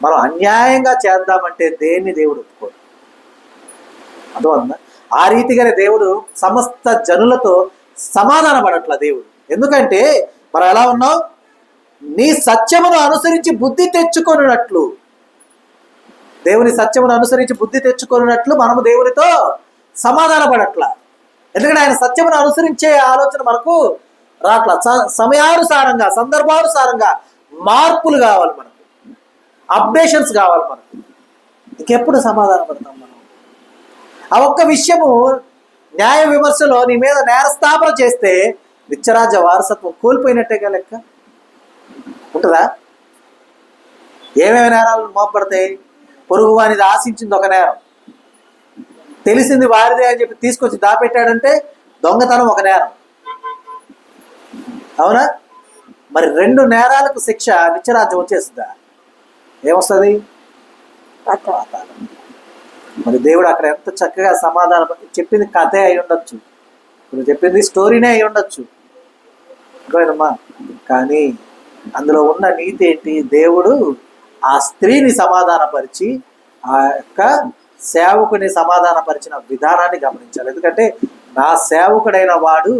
మనం అన్యాయంగా చేద్దామంటే దేన్ని దేవుడు ఒప్పుకోడు. అర్థమవుతుందా? ఆ రీతిగానే దేవుడు సమస్త జనులతో సమాధాన పడట్ల దేవుడు. ఎందుకంటే మనం ఎలా ఉన్నాం? నీ సత్యమును అనుసరించి బుద్ధి తెచ్చుకొనున్నట్లు. దేవుని సత్యమును అనుసరించి బుద్ధి తెచ్చుకున్నట్లు మనము దేవునితో సమాధాన పడట్లా. ఎందుకంటే ఆయన సత్యమును అనుసరించే ఆలోచన మనకు రాట్లా. సమయానుసారంగా, సందర్భానుసారంగా మార్పులు కావాలి మనకు, అప్డేషన్స్ కావాలి మనకు. ఇంకెప్పుడు సమాధాన పడతాం మనం? ఆ ఒక్క విషయము న్యాయ విమర్శలో నీ మీద నేరస్థాపన చేస్తే నిత్యరాజ్య వారసత్వం కోల్పోయినట్టేగా లెక్క. ఉంటుందా? ఏమేమి నేరాలు మోపడతాయి? పొరుగు వానిది ఆశించింది ఒక నేరం, తెలిసింది వారిదే అని చెప్పి తీసుకొచ్చి దాపెట్టాడంటే దొంగతనం ఒక నేరం. అవునా? మరి 2 నేరాలకు శిక్ష నిత్యరాజ్యం వచ్చేస్తుందా? ఏమొస్తుంది? మరి దేవుడు అక్కడ ఎంత చక్కగా సమాధానం చెప్పింది. కథే అయి ఉండొచ్చు, ఇప్పుడు చెప్పింది స్టోరీనే అయి ఉండొచ్చు, ఇంకోనమ్మా. కానీ అందులో ఉన్న నీతి ఏంటి? దేవుడు ఆ స్త్రీని సమాధానపరిచి ఆ యొక్క సేవకుని సమాధానపరిచిన విధానాన్ని గమనించాలి. ఎందుకంటే నా సేవకుడైన వాడు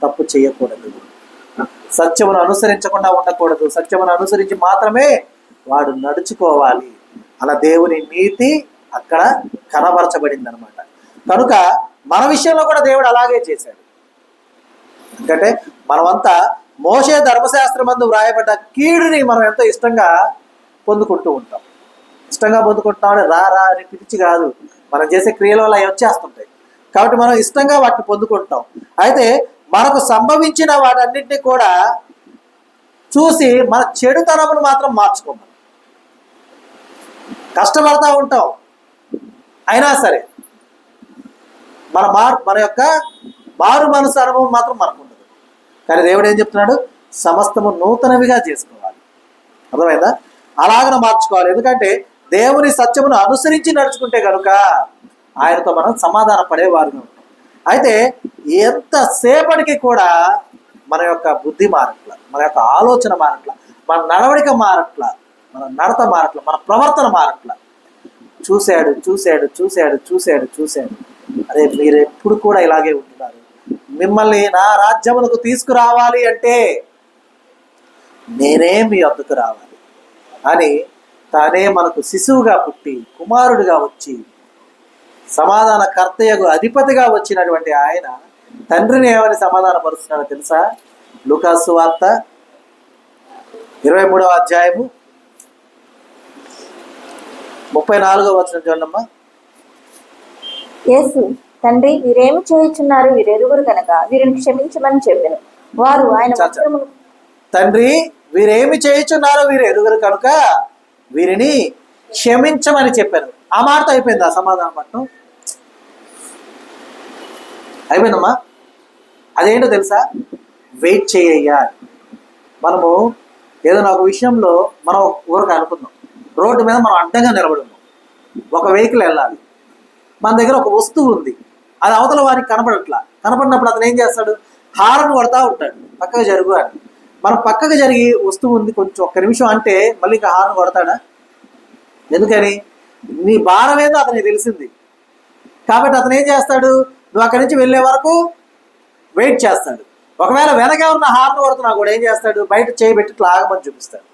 తప్పు చేయకూడదు, సత్యమును అనుసరించకుండా ఉండకూడదు, సత్యమును అనుసరించి మాత్రమే వాడు నడుచుకోవాలి. అలా దేవుని నీతి అక్కడ కనబరచబడింది అనమాట. కనుక మన విషయంలో కూడా దేవుడు అలాగే చేశాడు. ఎందుకంటే మనమంతా మోషే ధర్మశాస్త్రమందు వ్రాయబడ్డ కీడుని మనం ఎంతో ఇష్టంగా పొందుకుంటూ ఉంటాం. ఇష్టంగా పొందుకుంటున్నామని రా అని పిలిచి కాదు, మనం చేసే క్రియల వల్ల అవి వచ్చేస్తుంటాయి. కాబట్టి మనం ఇష్టంగా వాటిని పొందుకుంటాం. అయితే మనకు సంభవించిన వాటన్నింటినీ కూడా చూసి మన చెడుతనమును మాత్రం మార్చుకోమని కష్టపడతా ఉంటాం. అయినా సరే మన యొక్క మారు మనసు అనుభవం మాత్రం మనకు ఉండదు. కానీ దేవుడు ఏం చెప్తున్నాడు? సమస్తము నూతనవిగా చేసుకోవాలి. అర్థమైందా? అలాగన మార్చుకోవాలి. ఎందుకంటే దేవుని సత్యమును అనుసరించి నడుచుకుంటే కనుక ఆయనతో మనం సమాధాన పడేవారుగా ఉంటాం. అయితే ఎంతసేపటికి కూడా మన యొక్క బుద్ధి మారట్ల, మన యొక్క ఆలోచన మారట్ల, మన నడవడిక మారట్ల, మన నడత మారట్ల, మన ప్రవర్తన మారట్ల. చూశాడు చూశాడు చూశాడు చూశాడు చూశాడు అరే మీరు ఎప్పుడు కూడా ఇలాగే ఉంటున్నారు, మిమ్మల్ని నా రాజ్యములకు తీసుకురావాలి అంటే నేనే మీ వద్దకు రావాలి అని తానే మనకు శిశువుగా పుట్టి కుమారుడిగా వచ్చి సమాధాన కర్తయ్యకు అధిపతిగా వచ్చినటువంటి ఆయన తండ్రిని ఏమని సమాధానపరుస్తున్నాడో తెలుసా? లూకాసు సువార్త 23వ అధ్యాయము 34వ వచనం చూడమ్మా. యేసు, తండ్రి వీరేమి చేయుచున్నారు వీరెరుగురు కనుక వీరిని క్షమించమని చెప్పాను. వారు ఆయన వస్త్రములు తండ్రి వీరేమి చేయుచున్నారో వీరు ఎరుగురు కనుక వీరిని క్షమించమని చెప్పాను. ఆ మాట అయిపోయింది. ఆ సమాధానం పట్టణం అయిపోయిందమ్మా. అదేంటో తెలుసా? వెయిట్ చేయ్యా. మనము ఏదైనా ఒక విషయంలో మనం ఊరికి అనుకుందాం, రోడ్డు మీద మనం అడ్డంగా నిలబడి ఉన్నాం, ఒక వెహికల్ వెళ్ళాలి, మన దగ్గర ఒక వస్తువు ఉంది, అది అవతల వారికి కనపడినప్పుడు అతను ఏం చేస్తాడు? హారన్ కొడతా ఉంటాడు, పక్కకు జరుగు అని. మనం పక్కకు జరిగి వస్తువు ఉంది కొంచెం ఒక్క నిమిషం అంటే మళ్ళీ ఇంకా హారన్ కొడతాడా? ఎందుకని? నీ భారం ఏదో అతనికి తెలిసింది కాబట్టి అతను ఏం చేస్తాడు? నువ్వు అక్కడి నుంచి వెళ్ళే వరకు వెయిట్ చేస్తాడు. ఒకవేళ వెనక ఎవరన్నా హార్న్ కొడుతున్నా కూడా ఏం చేస్తాడు? బయట చేయబెట్టి ఇట్లా ఆగమని చూపిస్తాడు.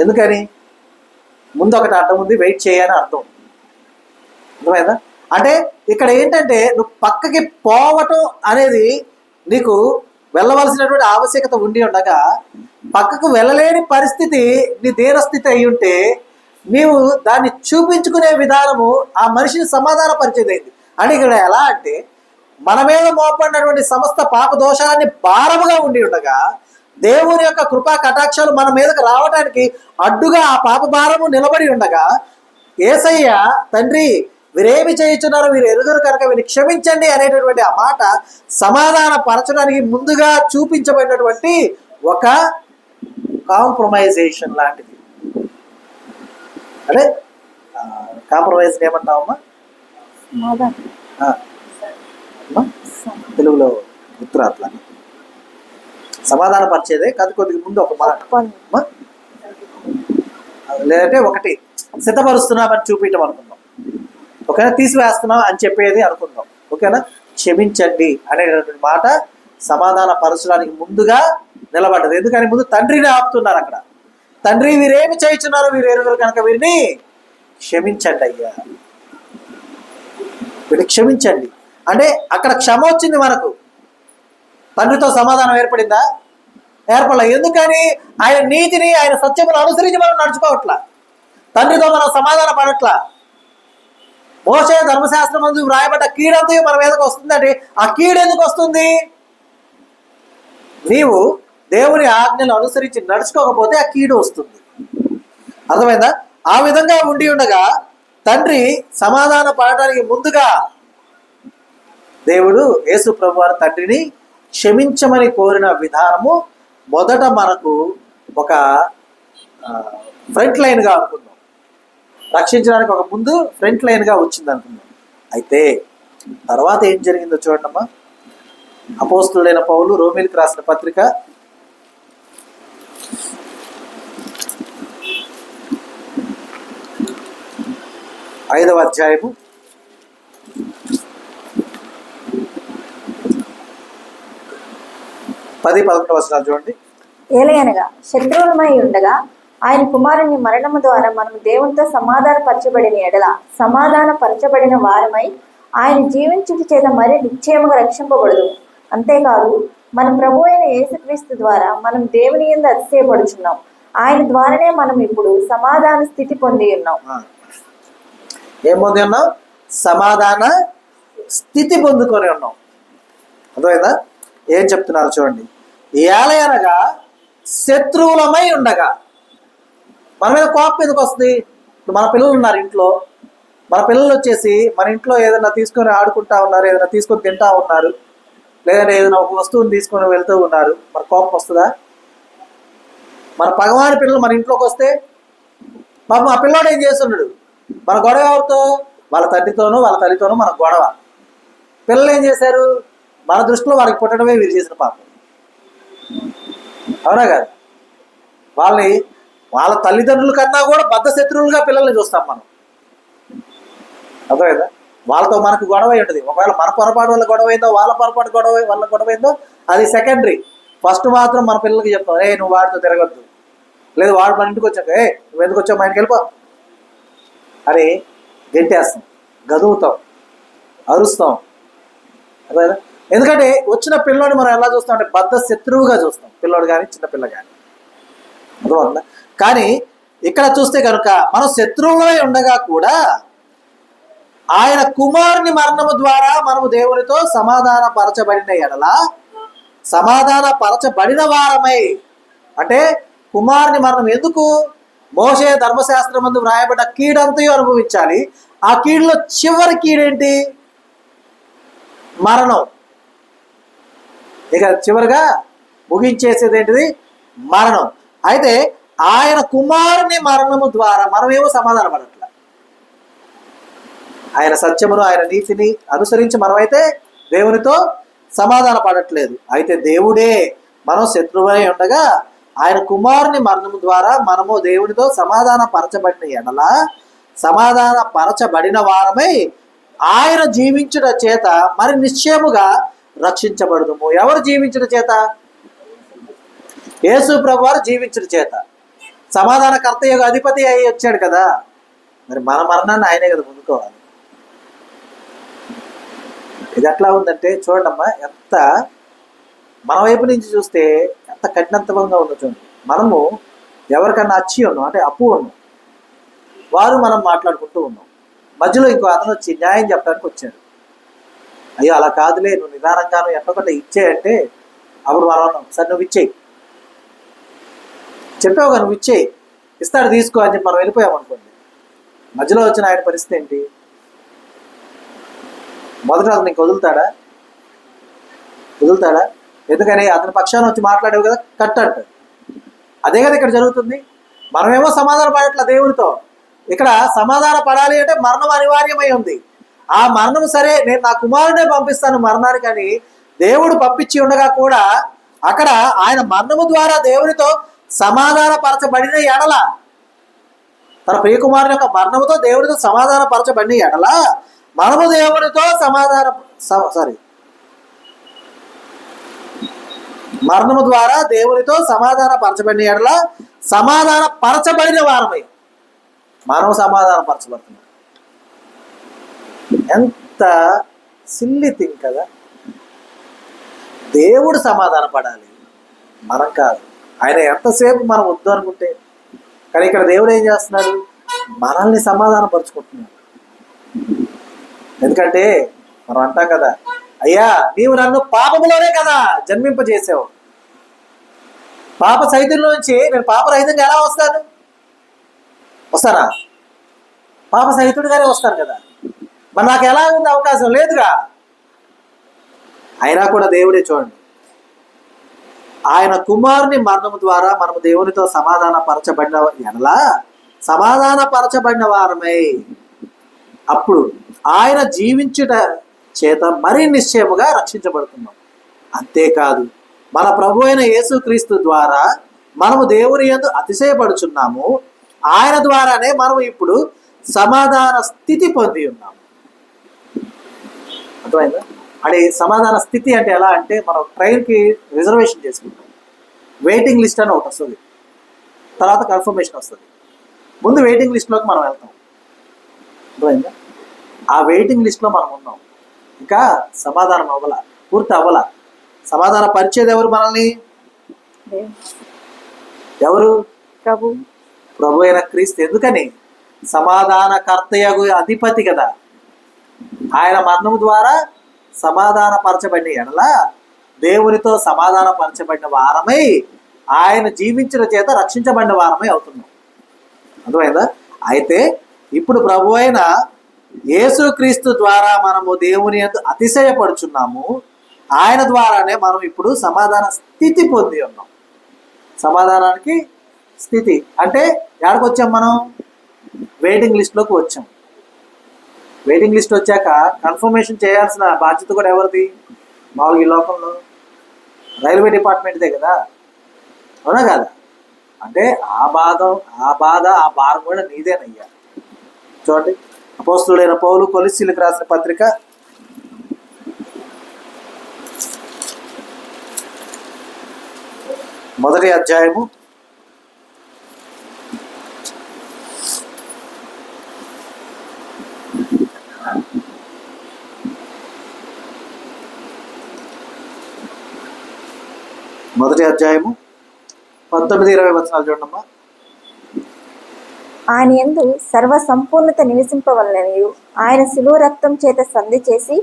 ఎందుకని? ముందు ఒకటి అర్థం ఉంది, వెయిట్ చేయని అర్థం. అర్థమైందా? అంటే ఇక్కడ ఏంటంటే నువ్వు పక్కకి పోవటం అనేది నీకు వెళ్ళవలసినటువంటి ఆవశ్యకత ఉండి ఉండగా పక్కకు వెళ్ళలేని పరిస్థితి నీ దీనస్థితి అయి ఉంటే నీవు దాన్ని చూపించుకునే విధానము ఆ మనిషిని సమాధానపరిచేదైంది. అంటే ఇక్కడ ఎలా అంటే మన మీద మోపడినటువంటి సమస్త పాప దోషాన్ని భారముగా ఉండి ఉండగా దేవుని యొక్క కృపా కటాక్షాలు మన మీదకు రావడానికి అడ్డుగా ఆ పాప భారము నిలబడి ఉండగా యేసయ్య తండ్రి వీరేమి చేయుచున్నారో వీరు ఎరుగురు కనుక వీరిని క్షమించండి అనేటటువంటి ఆ మాట సమాధాన పరచడానికి ముందుగా చూపించబడినటువంటి ఒక కాంప్రమైజేషన్ లాంటిది. అంటే కాంప్రమైజ్ ఏమంటావమ్మా? తెలుగులో గుర్తురాట్లా. సమాధాన పరిచేదే కాదు, కొద్దిగా ముందు ఒక మాట లేదంటే ఒకటి సిద్ధపరుస్తున్నామని చూపించడం అనుకుందాం, ఓకేనా? తీసివేస్తున్నాం అని చెప్పేది అనుకుందాం, ఓకేనా? క్షమించండి అనేటటువంటి మాట సమాధాన పరచడానికి ముందుగా నిలబడ్డది. ఎందుకని? ముందు తండ్రిని ఆపుతున్నారు అక్కడ. తండ్రి వీరేమి చేయించున్నారో వీరు ఎరుగరు కనుక వీరిని క్షమించండి అయ్యా, వీటిని క్షమించండి. అంటే అక్కడ క్షమ వచ్చింది మనకు. తండ్రితో సమాధానం ఏర్పడిందా? ఏర్పడలే. ఎందుకని? ఆయన నీతిని, ఆయన సత్యమును అనుసరించి మనం నడుచుకోవట్లా. తండ్రితో మనం సమాధాన పడట్లా. మోషే ధర్మశాస్త్రం ముందు వ్రాయబడ్డ కీడంతా మన మీదకి వస్తుందంటే ఆ కీడు ఎందుకు వస్తుంది? నీవు దేవుని ఆజ్ఞలు అనుసరించి నడుచుకోకపోతే ఆ కీడు వస్తుంది. అర్థమైందా? ఆ విధంగా ఉండి ఉండగా తండ్రి సమాధాన పడటానికి ముందుగా దేవుడు యేసు ప్రభు వారి తండ్రిని క్షమించమని కోరిన విధానము మొదట మనకు ఒక ఫ్రంట్ లైన్గా అనుకుందాం. రక్షించడానికి ఒక ముందు ఫ్రంట్ లైన్గా వచ్చింది అనుకుందాం. అయితే తర్వాత ఏం జరిగిందో చూడండమ్మా. అపోస్తులైన పౌలు రోమీయులకు రాసిన పత్రిక 5వ అధ్యాయము 10-11 వచనాలు చూడండి. ఏలయనగా శత్రువులమై ఉండగా ఆయన కుమారుని మరణము ద్వారా మనం దేవునితో సమాధానపరచబడిన ఎడల సమాధానపరచబడిన వారమై ఆయన జీవించుట చేత మరి నిశ్చయముగా రక్షింపబడదు. అంతేకాదు మన ప్రభు అయిన యేసుక్రీస్తు ద్వారా మనం దేవుని యందు అతిశయపడుచున్నాం. ఆయన ద్వారానే మనం ఇప్పుడు సమాధాన స్థితి పొంది ఉన్నాం. ఏం పొంది ఉన్నాం? సమాధాన స్థితి పొందుకొని ఉన్నాం. అర్థమైందా? ఏం చెప్తున్నారు చూడండి. ఏలయనగా శత్రువులమై ఉండగా. మన మీద కోపం ఎందుకు వస్తుంది? ఇప్పుడు మన పిల్లలు ఉన్నారు ఇంట్లో, మన పిల్లలు వచ్చేసి మన ఇంట్లో ఏదైనా తీసుకొని ఆడుకుంటా ఉన్నారు, ఏదైనా తీసుకొని తింటా ఉన్నారు, లేదంటే ఏదైనా ఒక వస్తువుని తీసుకొని వెళ్తూ ఉన్నారు, మన కోపం వస్తుందా? మన పగవాని పిల్లలు మన ఇంట్లోకి వస్తే పాపం ఆ పిల్లోడు ఏం చేస్తున్నాడు? మన గొడవ ఎవరితో? వాళ్ళ తండ్రితోనూ వాళ్ళ తల్లితోనూ మన గొడవ. పిల్లలు ఏం చేశారు? మన దృష్టిలో వారికి పుట్టడమే వీరు చేసిన పాపం. అవునా కాదు? వాళ్ళ తల్లిదండ్రుల కన్నా కూడా బద్ధ శత్రువులుగా పిల్లల్ని చూస్తాం మనం. అర్థమైందా? వాళ్ళతో మనకు గొడవ ఉంటుంది. ఒకవేళ మన పొరపాటు వల్ల గొడవ అయిందో, వాళ్ళ పొరపాటు వల్ల గొడవ అయిందో అది సెకండరీ. ఫస్ట్ మాత్రం మన పిల్లలకి చెప్తాం, నువ్వు వాడితో తిరగద్దు, లేదు వాడు మన ఇంటికి వచ్చాక నువ్వు ఎందుకు వచ్చావు, మా ఇంటికి వెళ్ళిపో అని గెంటేస్తాం, గదువుతాం, అరుస్తాం. అర్థమైందా? ఎందుకంటే వచ్చిన పిల్లోని మనం ఎలా చూస్తాం అంటే బద్ధ శత్రువుగా చూస్తాం, పిల్లోడు కానీ చిన్నపిల్ల కానీ. అర్థమవుతుందా? కానీ ఇక్కడ చూస్తే కనుక మనం శత్రువులై ఉండగా కూడా ఆయన కుమారుని మరణము ద్వారా మనము దేవునితో సమాధాన పరచబడిన ఎడల సమాధాన పరచబడిన వారమై. అంటే కుమారుని మరణం ఎందుకు? మోషే ధర్మశాస్త్రం ముందు వ్రాయబడ్డ కీడంతయు అనుభవించాలి. ఆ కీడులో చివరి కీడేంటి? మరణం. ఇక చివరిగా ముగించేసేది ఏంటిది? మరణం. అయితే ఆయన కుమారుని మరణము ద్వారా మనమేమో సమాధాన పడట్ల. ఆయన సత్యమును ఆయన నీతిని అనుసరించి మనమైతే దేవునితో సమాధాన పడట్లేదు. అయితే దేవుడే మనం శత్రువై ఉండగా ఆయన కుమారుని మరణము ద్వారా మనము దేవునితో సమాధాన పరచబడిన ఎడల సమాధాన పరచబడిన వారమై ఆయన జీవించుట చేత మరి నిశ్చయముగా రక్షించబడుదుము. ఎవరు జీవించుట చేత? యేసు ప్రభు వారు జీవించుట చేత. సమాధానకర్త యొక్క అధిపతి అయి వచ్చాడు కదా, మరి మన మరణాన్ని ఆయనే కదా పొందుకోవాలి. ఇది ఎట్లా ఉందంటే చూడమ్మా, ఎంత మన వైపు నుంచి చూస్తే ఎంత కఠినత్వంగా ఉందో చూడండి. మనము ఎవరికన్నా అచ్చి ఉన్నాం, అంటే అప్పు ఉన్నాం, వారు మనం మాట్లాడుకుంటూ ఉన్నాం. మధ్యలో ఇంకో అతను వచ్చి న్యాయం చెప్పడానికి వచ్చాడు. అయ్యో అలా కాదులే, నువ్వు నిదానంగాను ఎట్టొకట ఇచ్చేయంటే అప్పుడు మనం అన్నాం, సరే నువ్వు ఇచ్చేయి, చెప్పావుగా నువ్వు ఇచ్చేయి, ఇస్తాడు తీసుకో అని చెప్పి మనం వెళ్ళిపోయామనుకోండి. మధ్యలో వచ్చిన ఆయన పరిస్థితి ఏంటి? మొదట అతను ఇంక వదులుతాడా? ఎందుకని అతని పక్షాన్ని వచ్చి మాట్లాడేవు కదా, కట్ అంటాడు. అదే కదా ఇక్కడ జరుగుతుంది. మనమేమో సమాధాన పడట్ల దేవునితో. ఇక్కడ సమాధాన పడాలి అంటే మరణం అనివార్యమై ఉంది. ఆ మరణం సరే, నేను నా కుమారుడే పంపిస్తాను మరణానికి అని దేవుడు పంపించి ఉండగా కూడా అక్కడ ఆయన మరణము ద్వారా దేవునితో సమాధాన పరచబడిన ఎడల, తన ప్రియకుమారుని యొక్క మరణముతో దేవునితో సమాధాన పరచబడిన ఎడల మనము దేవునితో మరణము ద్వారా దేవునితో సమాధాన పరచబడిన ఎడల సమాధాన పరచబడిన వారమై. మనం సమాధాన పరచబడుతున్నాం. ఎంత సిల్లీ థింగ్ కదా. దేవుడు సమాధాన పడాలి, మనం కాదు. ఆయన ఎంతసేపు మనం వద్దు అనుకుంటే, కానీ ఇక్కడ దేవుడు ఏం చేస్తున్నాడు? మనల్ని సమాధాన పరుచుకుంటున్నాడు. ఎందుకంటే మనం అంటాం కదా, అయ్యా నీవు నన్ను పాపములోనే కదా జన్మింపజేసావు, పాప సహితంలోంచి నేను పాపరహితంగా ఎలా వస్తాను? వస్తానా? పాప సహితుడిగానే వస్తాను కదా. మరి నాకు ఎలా ఉంది అవకాశం లేదుగా. అయినా కూడా దేవుడే చూడండి, ఆయన కుమారుని మరణము ద్వారా మనము దేవునితో సమాధాన పరచబడిన ఎడలా సమాధాన పరచబడిన వారమై అప్పుడు ఆయన జీవించుట చేత మరీ నిశ్చయముగా రక్షించబడుతున్నాం. అంతేకాదు మన ప్రభు అయిన యేసుక్రీస్తు ద్వారా మనము దేవుని యందు అతిశయపడుచున్నాము. ఆయన ద్వారానే మనం ఇప్పుడు సమాధాన స్థితి పొంది ఉన్నాము. అర్థమైందా? అది సమాధాన స్థితి అంటే ఎలా అంటే, మనం ట్రైన్కి రిజర్వేషన్ చేసుకుంటాం, వెయిటింగ్ లిస్ట్ అని ఒకటి వస్తుంది, తర్వాత కన్ఫర్మేషన్ వస్తుంది. ముందు వెయిటింగ్ లిస్ట్లోకి మనం వెళ్తాం. అర్థమైందా? ఆ వెయిటింగ్ లిస్ట్లో మనం ఉన్నాం, ఇంకా సమాధానం అవ్వాల, పూర్తి అవ్వాల. సమాధాన పరిచేది ఎవరు? మనల్ని. ఎవరు? ప్రభు అయిన క్రీస్తు. ఎందుకని? సమాధానకర్తయగు అధిపతి కదా. ఆయన మరణము ద్వారా సమాధాన పరచబడిన ఎడల దేవునితో సమాధాన పరచబడిన వారమై ఆయన జీవించిన చేత రక్షించబడిన వారమై అవుతున్నాం. అర్థమైందా? అయితే ఇప్పుడు ప్రభు అయిన యేసుక్రీస్తు ద్వారా మనము దేవుని యందు అతిశయపడుచున్నాము. ఆయన ద్వారానే మనం ఇప్పుడు సమాధాన స్థితి పొంది ఉన్నాం. సమాధానానికి స్థితి అంటే ఎక్కడికి వచ్చాం? మనం వెయిటింగ్ లిస్ట్లోకి వచ్చాం. వెయిటింగ్ లిస్ట్ వచ్చాక కన్ఫర్మేషన్ చేయాల్సిన బాధ్యత కూడా ఎవరిది? మామూలుగా ఈ లోకంలో రైల్వే డిపార్ట్మెంట్దే కదా, అవునా కదా? అంటే ఆ భారం కూడా నీదేనయ్యా. చూడండి, అపోస్తుడైన పౌలు కొలస్సీలకు రాసిన పత్రిక 1వ అధ్యాయము 19-20 వచనాలు చూడమ్మా. ఆయన యందు సర్వ సంపూర్ణత నివసింపవలననియు ఆయన శిలువ రక్తం చేత సంధి చేసి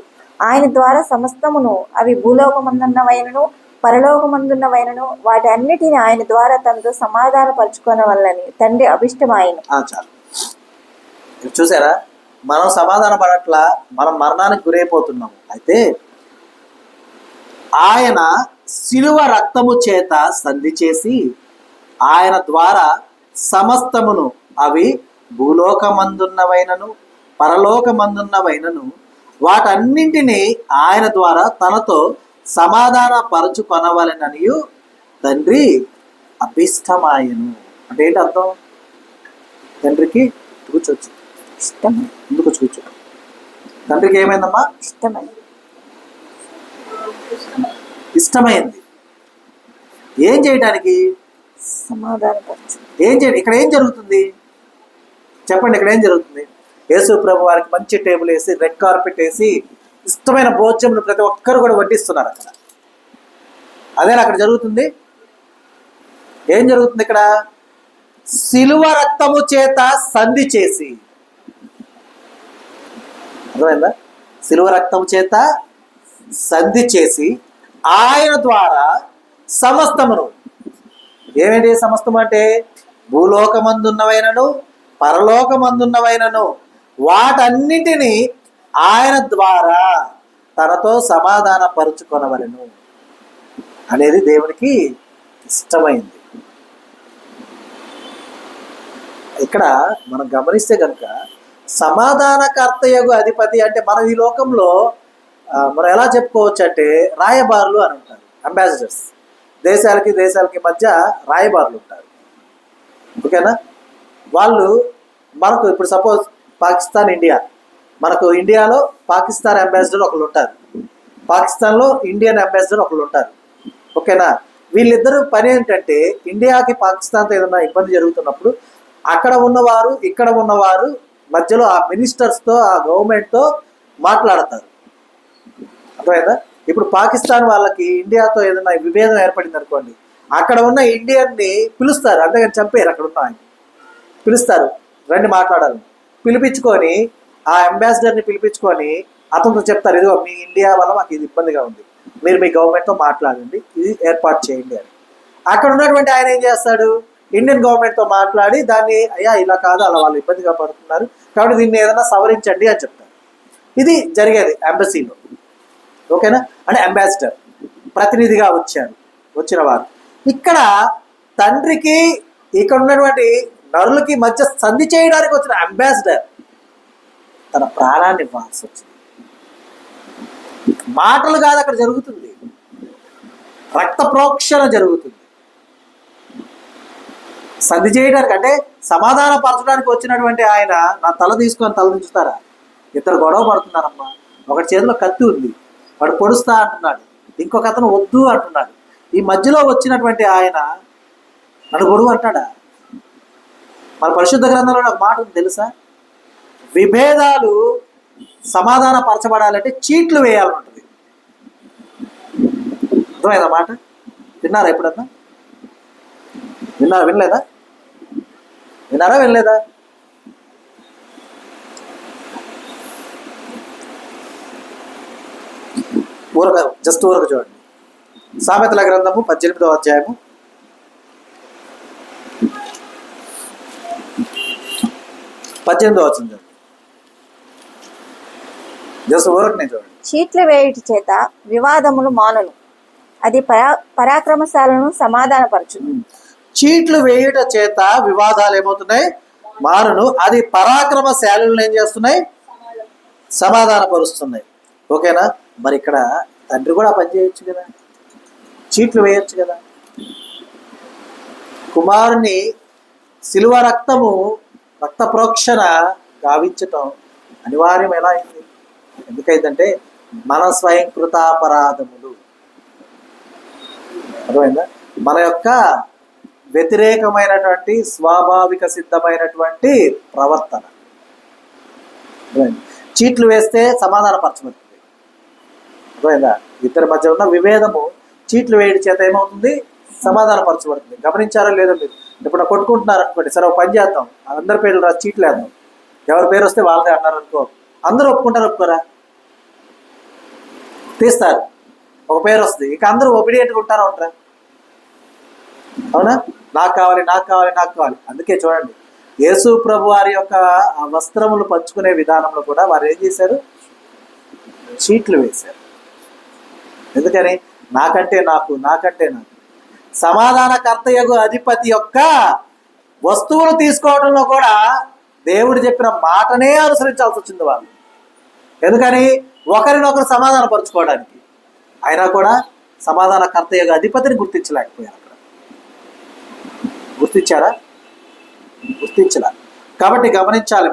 ఆయన ద్వారా సమస్తమును, అవి భూలోకమందున్నవైనను పరలోకమందున్నవైనను, వాటి అన్నిటిని ఆయన ద్వారా తనతో సమాధాన పరచుకోనవలనని తండ్రి అభిష్టమాయను. చాలు. చూసారా, మనం సమాధాన పడట్ల, మనం మరణానికి గురైపోతున్నాము. అయితే ఆయన శిలువ రక్తము చేత సంధి చేసి ఆయన ద్వారా సమస్తమును, అవి భూలోకమందున్నవైనను పరలోకమందున్నవైనను, వాటన్నింటినీ ఆయన ద్వారా తనతో సమాధాన పరచుకొనవలెననియు తండ్రి అభిష్టమాయను. అంటే ఏంటి అర్థం? తండ్రికి కూర్చోవచ్చు, ఇష్టం. ఎందుకు కూర్చో? తండ్రికి ఏమైందమ్మా? ఇష్టమైంది. ఏం చేయడానికి? సమాధానపరచు. ఏం చేయండి? ఇక్కడ ఏం జరుగుతుంది చెప్పండి? ఇక్కడ ఏం జరుగుతుంది? యేసు ప్రభు వారికి మంచి టేబుల్ వేసి, రెడ్ కార్పెట్ వేసి, ఇష్టమైన భోజ్యములు ప్రతి ఒక్కరు కూడా వడ్డిస్తున్నారు అక్కడ. అదేనా అక్కడ జరుగుతుంది? ఏం జరుగుతుంది ఇక్కడ? శిలువ రక్తము చేత సంధి చేసి. అర్థమైందా? శిలువ రక్తము చేత సంధి చేసి ఆయన ద్వారా సమస్తమును, ఏమిటి సమస్తము అంటే? భూలోకమందున్నవైనను పరలోకమందున్నవైనను, వాటన్నింటినీ ఆయన ద్వారా తనతో సమాధాన పరుచుకొనవలెను అనేది దేవునికి ఇష్టమైంది. ఇక్కడ మనం గమనిస్తే కనుక సమాధానకర్తయగు అధిపతి అంటే, మనం ఈ లోకంలో మనం ఎలా చెప్పుకోవచ్చు అంటే, రాయబారులు అని ఉంటారు, అంబాసిడర్స్. దేశాలకి మధ్య రాయబారులు ఉంటారు. ఓకేనా? వాళ్ళు మనకు ఇప్పుడు సపోజ్ పాకిస్తాన్, ఇండియా, మనకు ఇండియాలో పాకిస్తాన్ అంబాసిడర్ ఒకళ్ళు ఉంటారు, పాకిస్తాన్లో ఇండియన్ అంబాసిడర్ ఒకళ్ళు ఉంటారు. ఓకేనా? వీళ్ళిద్దరూ పని ఏంటంటే ఇండియాకి పాకిస్తాన్తో ఏదైనా ఇబ్బంది జరుగుతున్నప్పుడు అక్కడ ఉన్నవారు ఇక్కడ ఉన్నవారు మధ్యలో ఆ మినిస్టర్స్తో ఆ గవర్నమెంట్తో మాట్లాడతారు. అర్థమైందా? ఇప్పుడు పాకిస్తాన్ వాళ్ళకి ఇండియాతో ఏదైనా విభేదం ఏర్పడింది అనుకోండి, అక్కడ ఉన్న ఇండియన్ని పిలుస్తారు, అంతేగాని చంపేరు. అక్కడ ఉన్న ఆయన పిలుస్తారు, రండి మాట్లాడాలి. పిలిపించుకొని ఆ అంబాసిడర్ని పిలిపించుకొని అతనితో చెప్తారు, ఇదిగో మీ ఇండియా వల్ల మాకు ఇది ఇబ్బందిగా ఉంది, మీరు మీ గవర్నమెంట్తో మాట్లాడండి, ఇది ఏర్పాటు చేయండి అని. అక్కడ ఉన్నటువంటి ఆయన ఏం చేస్తాడు, ఇండియన్ గవర్నమెంట్తో మాట్లాడి దాన్ని అయ్యా ఇలా కాదు, అలా వాళ్ళు ఇబ్బందిగా పడుతున్నారు కాబట్టి దీన్ని ఏదైనా సవరించండి అని చెప్తారు. ఇది జరిగేది ఎంబసీలో. ఓకేనా? అంటే అంబాసిడర్ ప్రతినిధిగా వచ్చిన వారు. ఇక్కడ తండ్రికి ఇక్కడ ఉన్నటువంటి నరులకి మధ్య సంధి చేయడానికి వచ్చిన అంబాసిడర్ తన ప్రాణాన్ని ఇవ్వాల్సి వచ్చింది. మాటలు కాదు అక్కడ జరుగుతుంది, రక్త ప్రోక్షణ జరుగుతుంది. సంధి చేయడానికి అంటే సమాధాన పరచడానికి వచ్చినటువంటి ఆయన నా తల తీసుకొని తల దించుతారా? ఇద్దరు గొడవ పడుతున్నారమ్మా, ఒకటి చేతిలో కత్తి ఉంది, వాడు పొడుస్తా అంటున్నాడు, ఇంకొక అతను వద్దు అంటున్నాడు. ఈ మధ్యలో వచ్చినటువంటి ఆయన నన్ను గొడవ అంటాడా? మన పరిశుద్ధ గ్రంథంలో ఒక మాట ఉంది తెలుసా, విభేదాలు సమాధాన పరచబడాలంటే చీట్లు వేయాలంటుంది. అర్థమైందా మాట? విన్నారా ఎప్పుడన్నా? వినలేదా? వినలేదా? జస్ట్ ఊరక చూడండి. సామెతల గ్రంథము 18వ అధ్యాయము 18వ వచనం. జస్ట్ ఊరక నేను చూడండి. చీట్లు వేయుటి చేత వివాదములు మానును, అది పరాక్రమశాలను సమాధానపరచును. చీట్లు వేయుట చేత వివాదాలు ఏమవుతున్నాయి? మానును, అది పరాక్రమశాలను ఏం చేస్తున్నాయి? సమాధానపరుస్తున్నాయి. ఓకేనా? మరి ఇక్కడ తండ్రి కూడా పని చేయొచ్చు కదా, చీట్లు వేయొచ్చు కదా. కుమారుని శిలువ రక్త ప్రోక్షణ గావించటం అనివార్యం ఎలా అయింది? ఎందుకైందంటే మన స్వయంకృతాపరాధములు. అర్థమైందా? మన యొక్క వ్యతిరేకమైనటువంటి స్వాభావిక సిద్ధమైనటువంటి ప్రవర్తన. చీట్లు వేస్తే సమాధానపరచబడుతుంది. అర్థమైందా? ఇద్దరి మధ్య ఉన్న విభేదము చీట్లు వేయడి చేత ఏమవుతుంది? సమాధానపరచబడుతుంది. గమనించారో లేదో మీరు? ఇప్పుడు కొట్టుకుంటున్నారు అనుకోండి, సరే ఒక పని చేద్దాం, అందరి పేర్లు రాసి చీట్లు వేద్దాం, ఎవరి పేరు వస్తే వాళ్ళదే అన్నారు అనుకో, అందరూ ఒప్పుకుంటారు ఒప్పుకోరా? తీస్తారు, ఒక పేరు వస్తుంది, ఇక అందరూ ఒబిడియంట్గా ఉంటారా ఉంటారా? అవునా? నాకు కావాలి నాకు కావాలి నాకు కావాలి. అందుకే చూడండి, యేసు ప్రభు వారి యొక్క ఆ వస్త్రములు పంచుకునే విధానంలో కూడా వారు ఏం చేశారు? చీట్లు వేశారు. ఎందుకని? నాకంటే నాకు, నాకంటే నాకు. సమాధానకర్తయగు అధిపతి యొక్క వస్తువులు తీసుకోవడంలో కూడా దేవుడు చెప్పిన మాటనే అనుసరించాల్సి వచ్చింది వాళ్ళు. ఎందుకని? ఒకరినొకరు సమాధానపరుచుకోవడానికి. అయినా కూడా సమాధానకర్తయగు అధిపతిని గుర్తించలేకపోయారు. అక్కడ గుర్తించారా? గుర్తించలే. కాబట్టి గమనించాలి,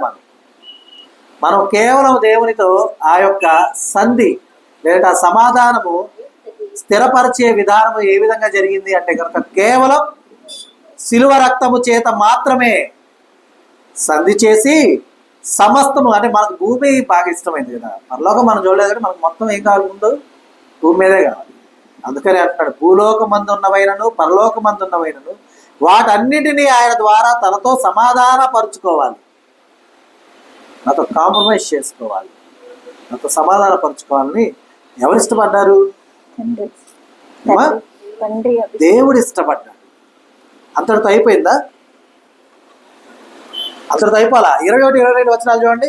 మనం కేవలం దేవునితో ఆ యొక్క సంధి లేదా సమాధానము స్థిరపరిచే విధానము ఏ విధంగా జరిగింది అంటే కనుక కేవలం శిలువ రక్తము చేత మాత్రమే సంధి చేసి సమస్తము. అంటే మనకు భూమి బాగా ఇష్టమైంది కదా, పరలోకం మనం చూడలేదు కానీ మనకు మొత్తం ఏం కావాలి? ముందు భూమి మీదే కావాలి. అందుకని అంటున్నాడు, భూలోకమందు ఉన్నవైనను పరలోకమందు ఉన్నవైనను వాటన్నిటినీ ఆయన ద్వారా తనతో సమాధాన పరుచుకోవాలి, నాతో కాంప్రమైజ్ చేసుకోవాలి, నాతో సమాధాన పరుచుకోవాలని ఎవరు ఇష్టపడ్డారు? దేవుడు ఇష్టపడ్డాడు. అంతటితో అయిపోయిందా? అంతటితో అయిపోవాలా? 21, 22 వచనాలు చూడండి.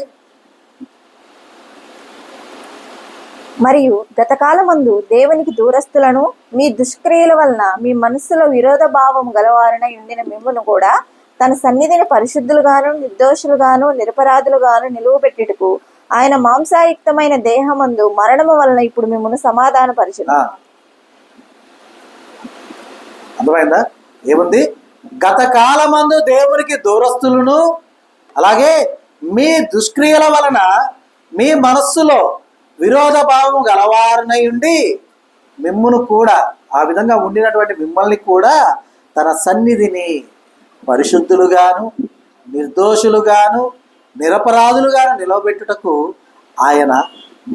మరియు గతకాలమందు దేవునికి దూరస్తులను మీ దుష్క్రియల వలన మీ మనస్సులో విరోధ భావం గలవారనై ఉండిన మిమ్మును కూడా తన సన్నిధిని పరిశుద్ధులుగాను నిర్దోషులుగాను నిరపరాధులుగాను నిలువబెట్టుటకు ఆయన మాంసాయుక్తమైన దేహమందు మరణము వలన ఇప్పుడు మిమ్మల్ని సమాధానపరచును. అర్థమైందా? ఏముంది? గత కాలమందు దేవునికి దూరస్తులను, అలాగే మీ దుష్క్రియల వలన మీ మనస్సులో విరోధ భావం గలవారనై ఉండి మిమ్మును కూడా ఆ విధంగా ఉండినటువంటి మిమ్మల్ని కూడా తన సన్నిధిని పరిశుద్ధులుగాను, నిర్దోషులుగాను, నిరపరాధులుగాను నిలవబెట్టుటకు ఆయన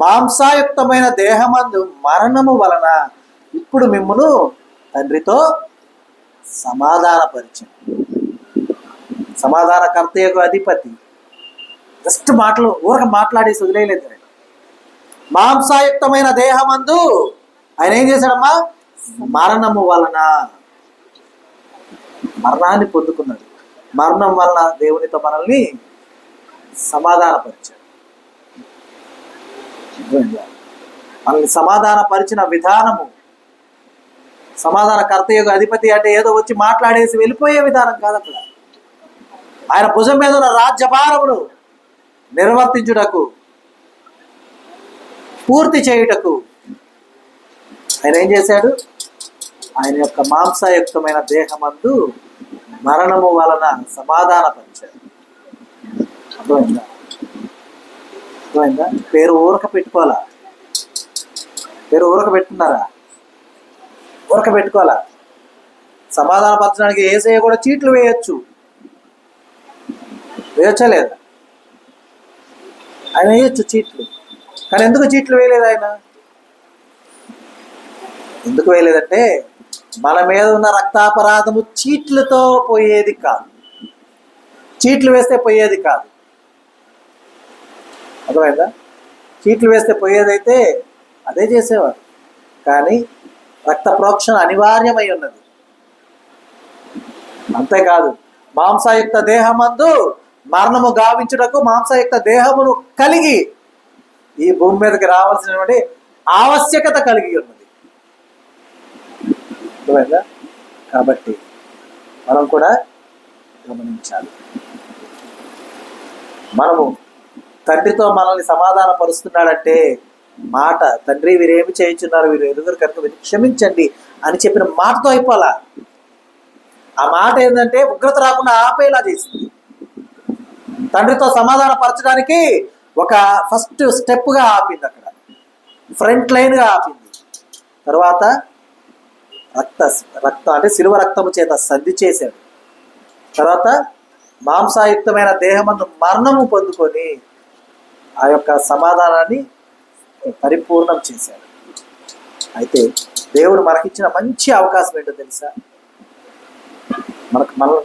మాంసాయుక్తమైన దేహమందు మరణము వలన ఇప్పుడు మిమ్మును తండ్రితో సమాధానపరిచను. సమాధానకర్త యొక్క అధిపతి. జస్ట్ ఊరక మాట్లాడేసి వదిలేయలేదు. మాంసాయుక్తమైన దేహమందు ఆయన ఏం చేశాడమ్మా? మరణము వలన మరణాన్ని పొందుకున్నాడు. మరణం వలన దేవునితో మనల్ని సమాధానపరిచాడు. మనల్ని సమాధానపరిచిన విధానము, సమాధానకర్త యొక్క అధిపతి అంటే ఏదో వచ్చి మాట్లాడేసి వెళ్ళిపోయే విధానం కాదు. అక్కడ ఆయన భుజం మీద ఉన్న రాజ్యభారమును నిర్వర్తించుటకు, పూర్తి చేయుటకు ఆయన ఏం చేశాడు? ఆయన యొక్క మాంసయుక్తమైన దేహమందు మరణము వలన సమాధానపరిచాడు. అర్థమైందా? అర్థమైందా? పేరు ఊరక పెట్టుకోవాలా? పేరు ఊరక పెట్టుకున్నారా? ఊరక పెట్టుకోవాలా? సమాధానపరచడానికి ఏసయ్య కూడా చీట్లు వేయొచ్చు. వేయొచ్చా లేదా? ఆయన వేయొచ్చు చీట్లు. కానీ ఎందుకు చీట్లు వేయలేదు ఆయన? ఎందుకు వేయలేదంటే మన మీద ఉన్న రక్తాపరాధము చీట్లతో పోయేది కాదు. చీట్లు వేస్తే పోయేది కాదు. అర్థమైందా? చీట్లు వేస్తే పోయేదైతే అదే చేసేవారు. కానీ రక్త ప్రోక్షణ అనివార్యమై ఉన్నది. అంతేకాదు, మాంసయుక్త దేహమందు మరణము గావించుటకు మాంసయుక్త దేహమును కలిగి ఈ భూమి మీదకి రావాల్సినటువంటి ఆవశ్యకత కలిగి ఉన్నది. అర్థమైందా? కాబట్టి మనం కూడా గమనించాలి. మనము తండ్రితో మనల్ని సమాధాన పరుస్తున్నాడంటే మాట, తండ్రి వీరేమి చేయించున్నారు, వీరు ఎదుగురు కనుక వీరిని క్షమించండి అని చెప్పిన మాటతో అయిపోలా. ఆ మాట ఏంటంటే ఉగ్రత రాకుండా ఆపేలా చేసింది. తండ్రితో సమాధాన పరచడానికి ఒక ఫస్ట్ స్టెప్గా ఆపింది. అక్కడ ఫ్రంట్ లైన్గా ఆపింది. తర్వాత రక్తం అంటే శిలువ రక్తము చేత సంధి చేశాడు. తర్వాత మాంసాయుక్తమైన దేహమందు మరణము పొందుకొని ఆ యొక్క సమాధానాన్ని పరిపూర్ణం చేశాడు. అయితే దేవుడు మనకిచ్చిన మంచి అవకాశం ఏంటో తెలుసా?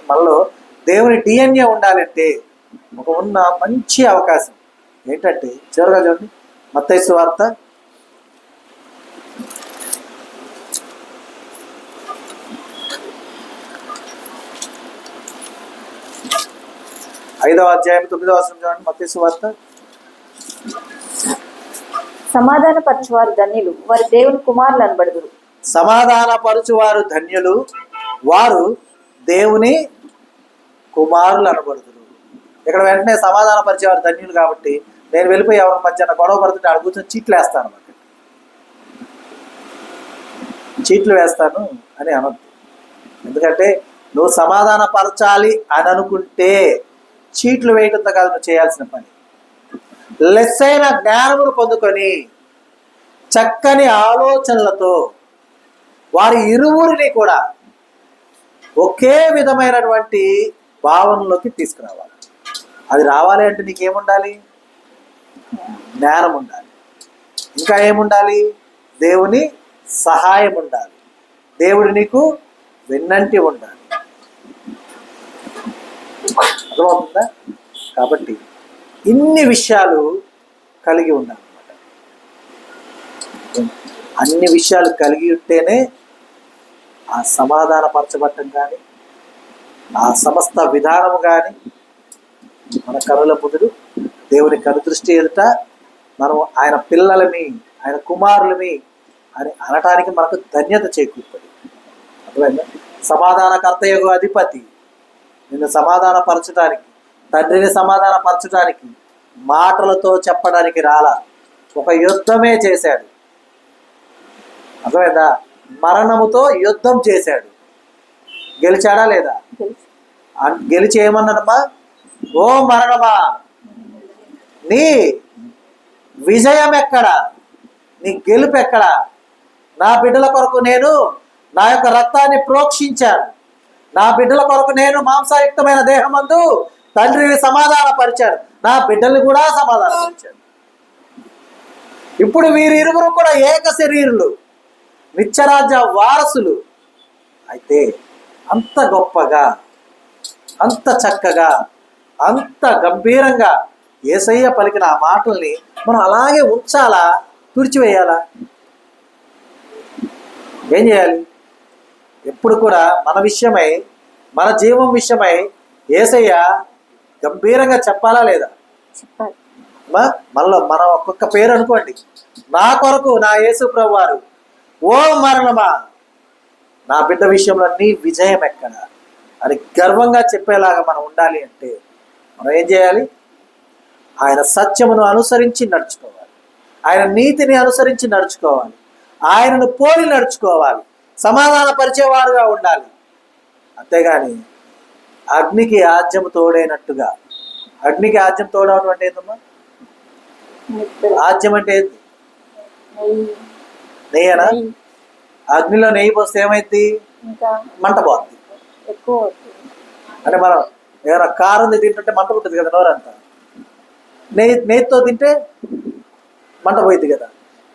మనలో దేవుని DNA ఉండాలంటే ఉన్న మంచి అవకాశం ఏంటంటే, చివరిగా చూడండి, మత్తయి సువార్త 5వ అధ్యాయం 9వ వచనం చూడండి. మత్తయి సువార్త. సమాధానపరచువారు ధన్యులు, వారు దేవుని కుమారులు అనబడుదురు. సమాధానపరచువారు ధన్యులు, వారు దేవుని కుమారులు అనబడుదురు. ఇక్కడ వెంటనే సమాధానపరిచేవారు ధన్యులు కాబట్టి నేను వెళ్ళిపోయి ఎవరి మధ్యాహ్నం గొడవ పడుతుంటే ఆడ కూర్చొని చీట్లు వేస్తాను అన్నమాట. చీట్లు వేస్తాను అని అనొద్దు. ఎందుకంటే నువ్వు సమాధానపరచాలి అని అనుకుంటే చీట్లు వేయటంతో కాదు నువ్వు చేయాల్సిన పని. లెస్సైన జ్ఞానమును పొందుకొని చక్కని ఆలోచనలతో వారి ఇరువురిని కూడా ఒకే విధమైనటువంటి భావనలోకి తీసుకురావాలి. అది రావాలి అంటే నీకేముండాలి? జ్ఞానం ఉండాలి. ఇంకా ఏముండాలి? దేవుని సహాయం ఉండాలి. దేవుడు నీకు వెన్నంటి ఉండాలి. అర్థమవుతుందా? కాబట్టి ఇన్ని విషయాలు కలిగి ఉండాలన్నమాట. అన్ని విషయాలు కలిగి ఉంటేనే ఆ సమాధానపరచబట్టం కానీ ఆ సమస్త విధానము కానీ మన కనుల ముందు దేవుని కనుదృష్టి ఎదుట మనం ఆయన పిల్లలమి, ఆయన కుమారులమి అని అనటానికి మనకు ధన్యత చేకూరుతుంది. అర్థమైందా? సమాధానకర్త యొక్క అధిపతి నిన్ను సమాధానపరచడానికి, తండ్రిని సమాధానపరచడానికి మాటలతో చెప్పడానికి రాలా, ఒక యుద్ధమే చేశాడు. అర్థమైందా? మరణముతో యుద్ధం చేశాడు. గెలిచాడా లేదా? గెలిచి ఏమన్నాడమ్మా? ఓ మరణమా, నీ విజయం ఎక్కడా? నీ గెలుపు ఎక్కడా? నా బిడ్డల కొరకు నేను నా యొక్క రక్తాన్ని ప్రోక్షించాను. నా బిడ్డల కొరకు నేను మాంసయుక్తమైన దేహమందు తండ్రిని సమాధానపరిచాను. నా బిడ్డల్ని కూడా సమాధానపరిచాను. ఇప్పుడు వీరిరువురు కూడా ఏక శరీరులు, నిత్యరాజ్య వారసులు. అయితే అంత గొప్పగా, అంత చక్కగా, అంత గంభీరంగా యేసయ్య పలికిన ఆ మాటల్ని మనం అలాగే ఉంచాలా, తుడిచివేయాలా? ఏం చేయాలి? ఎప్పుడు కూడా మన విషయమై, మన జీవం విషయమై యేసయ్య గంభీరంగా చెప్పాలా లేదా? చెప్పాలి. మనలో మనం ఒక్కొక్క పేరు అనుకోండి. నా కొరకు నా యేసు ప్రభు వారు, ఓ మరణమా నా బిడ్డ విషయంలో నీ విజయం ఎక్కడ అని గర్వంగా చెప్పేలాగా మనం ఉండాలి అంటే మనం ఏం చేయాలి? ఆయన సత్యమును అనుసరించి నడుచుకోవాలి, ఆయన నీతిని అనుసరించి నడుచుకోవాలి, ఆయనను పోలి నడుచుకోవాలి, సమాధానపరిచేవారుగా ఉండాలి. అంతేగాని అగ్నికి ఆజ్యం తోడైనట్టుగా. అగ్నికి ఆజ్యం తోడవడం అంటే ఏంటమ్మా? ఆజ్యం అంటే ఏంటి? నెయ్యనా? అగ్నిలో నెయ్యి పోస్తే ఏమైంది? మంట పోతుంది. అంటే మనం ఏదైనా కారం తింటుంటే మంట పుట్టింది కదా నోరంతా. నెయ్యితో తింటే మంట పోయింది కదా.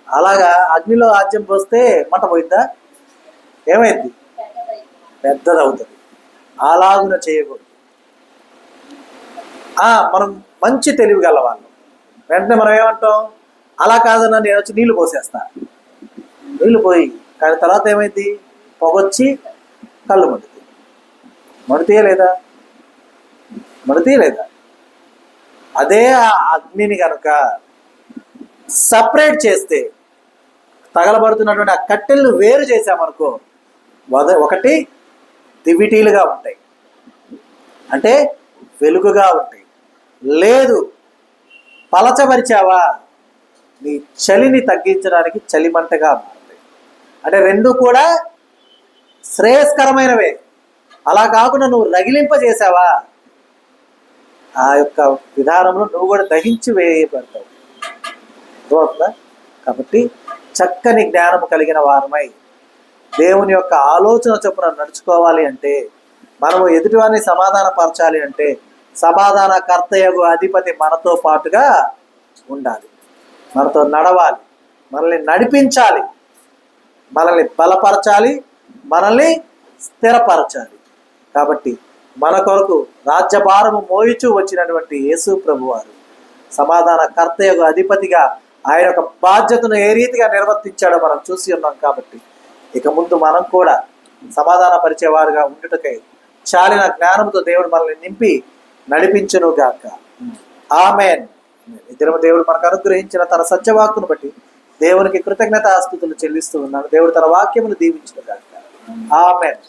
అలాగా అగ్నిలో ఆజ్యం పోస్తే మంట పోయిందా? ఏమైంది? పెద్దదవుతుంది. అలాగున చేయకూడదు. మనం మంచి తెలివి గలవాళ్ళం. వెంటనే మనం ఏమంటాం? అలా కాదన్నా నేను వచ్చి నీళ్లు పోసేస్తా. నీళ్లు పోయి కానీ తర్వాత ఏమైంది? పొగొచ్చి కళ్ళు మండుతుంది. మండుతీయ లేదా? మండుతీయ లేదా? అదే ఆ అగ్నిని కనుక సపరేట్ చేస్తే, తగలబడుతున్నటువంటి ఆ కట్టెలను వేరు చేసామనుకో, ఒకటి దివిటీలుగా ఉంటాయి, అంటే వెలుగుగా ఉంటాయి. లేదు పలచబరిచావా, నీ చలిని తగ్గించడానికి చలిమంటగా మారుతాయి. అంటే రెండు కూడా శ్రేయస్కరమైనవే. అలా కాకుండా నువ్వు రగిలింపజేసావా, ఆ యొక్క విధానంలో నువ్వు కూడా దహించి వేయబడతావు. అర్థమవుతుందా? కాబట్టి చక్కని జ్ఞానము కలిగిన వారమై దేవుని యొక్క ఆలోచన చొప్పున నడుచుకోవాలి అంటే, మనము ఎదుటివారిని సమాధానపరచాలి అంటే, సమాధానకర్తయగు అధిపతి మనతో పాటుగా ఉండాలి, మనతో నడవాలి, మనల్ని నడిపించాలి, మనల్ని బలపరచాలి, మనల్ని స్థిరపరచాలి. కాబట్టి మన కొరకు రాజ్యభారము మోయిచూ వచ్చినటువంటి యేసు ప్రభువారు సమాధానకర్తయగు అధిపతిగా ఆయన యొక్క బాధ్యతను ఏ రీతిగా నిర్వర్తించాడో మనం చూసి ఉన్నాం. కాబట్టి ఇక ముందు మనం కూడా సమాధానపరిచేవారుగా ఉండుటకై చాలిన జ్ఞానంతో దేవుడు మనల్ని నింపి నడిపించును గాక. ఆమేన్. ఇద్దరు దేవుడు మనకు అనుగ్రహించిన తన సత్యవాక్కును బట్టి దేవునికి కృతజ్ఞతాస్తుతులు చెల్లిస్తూ ఉన్నాను. దేవుడు తన వాక్యమును దీవించును గాక. ఆమేన్.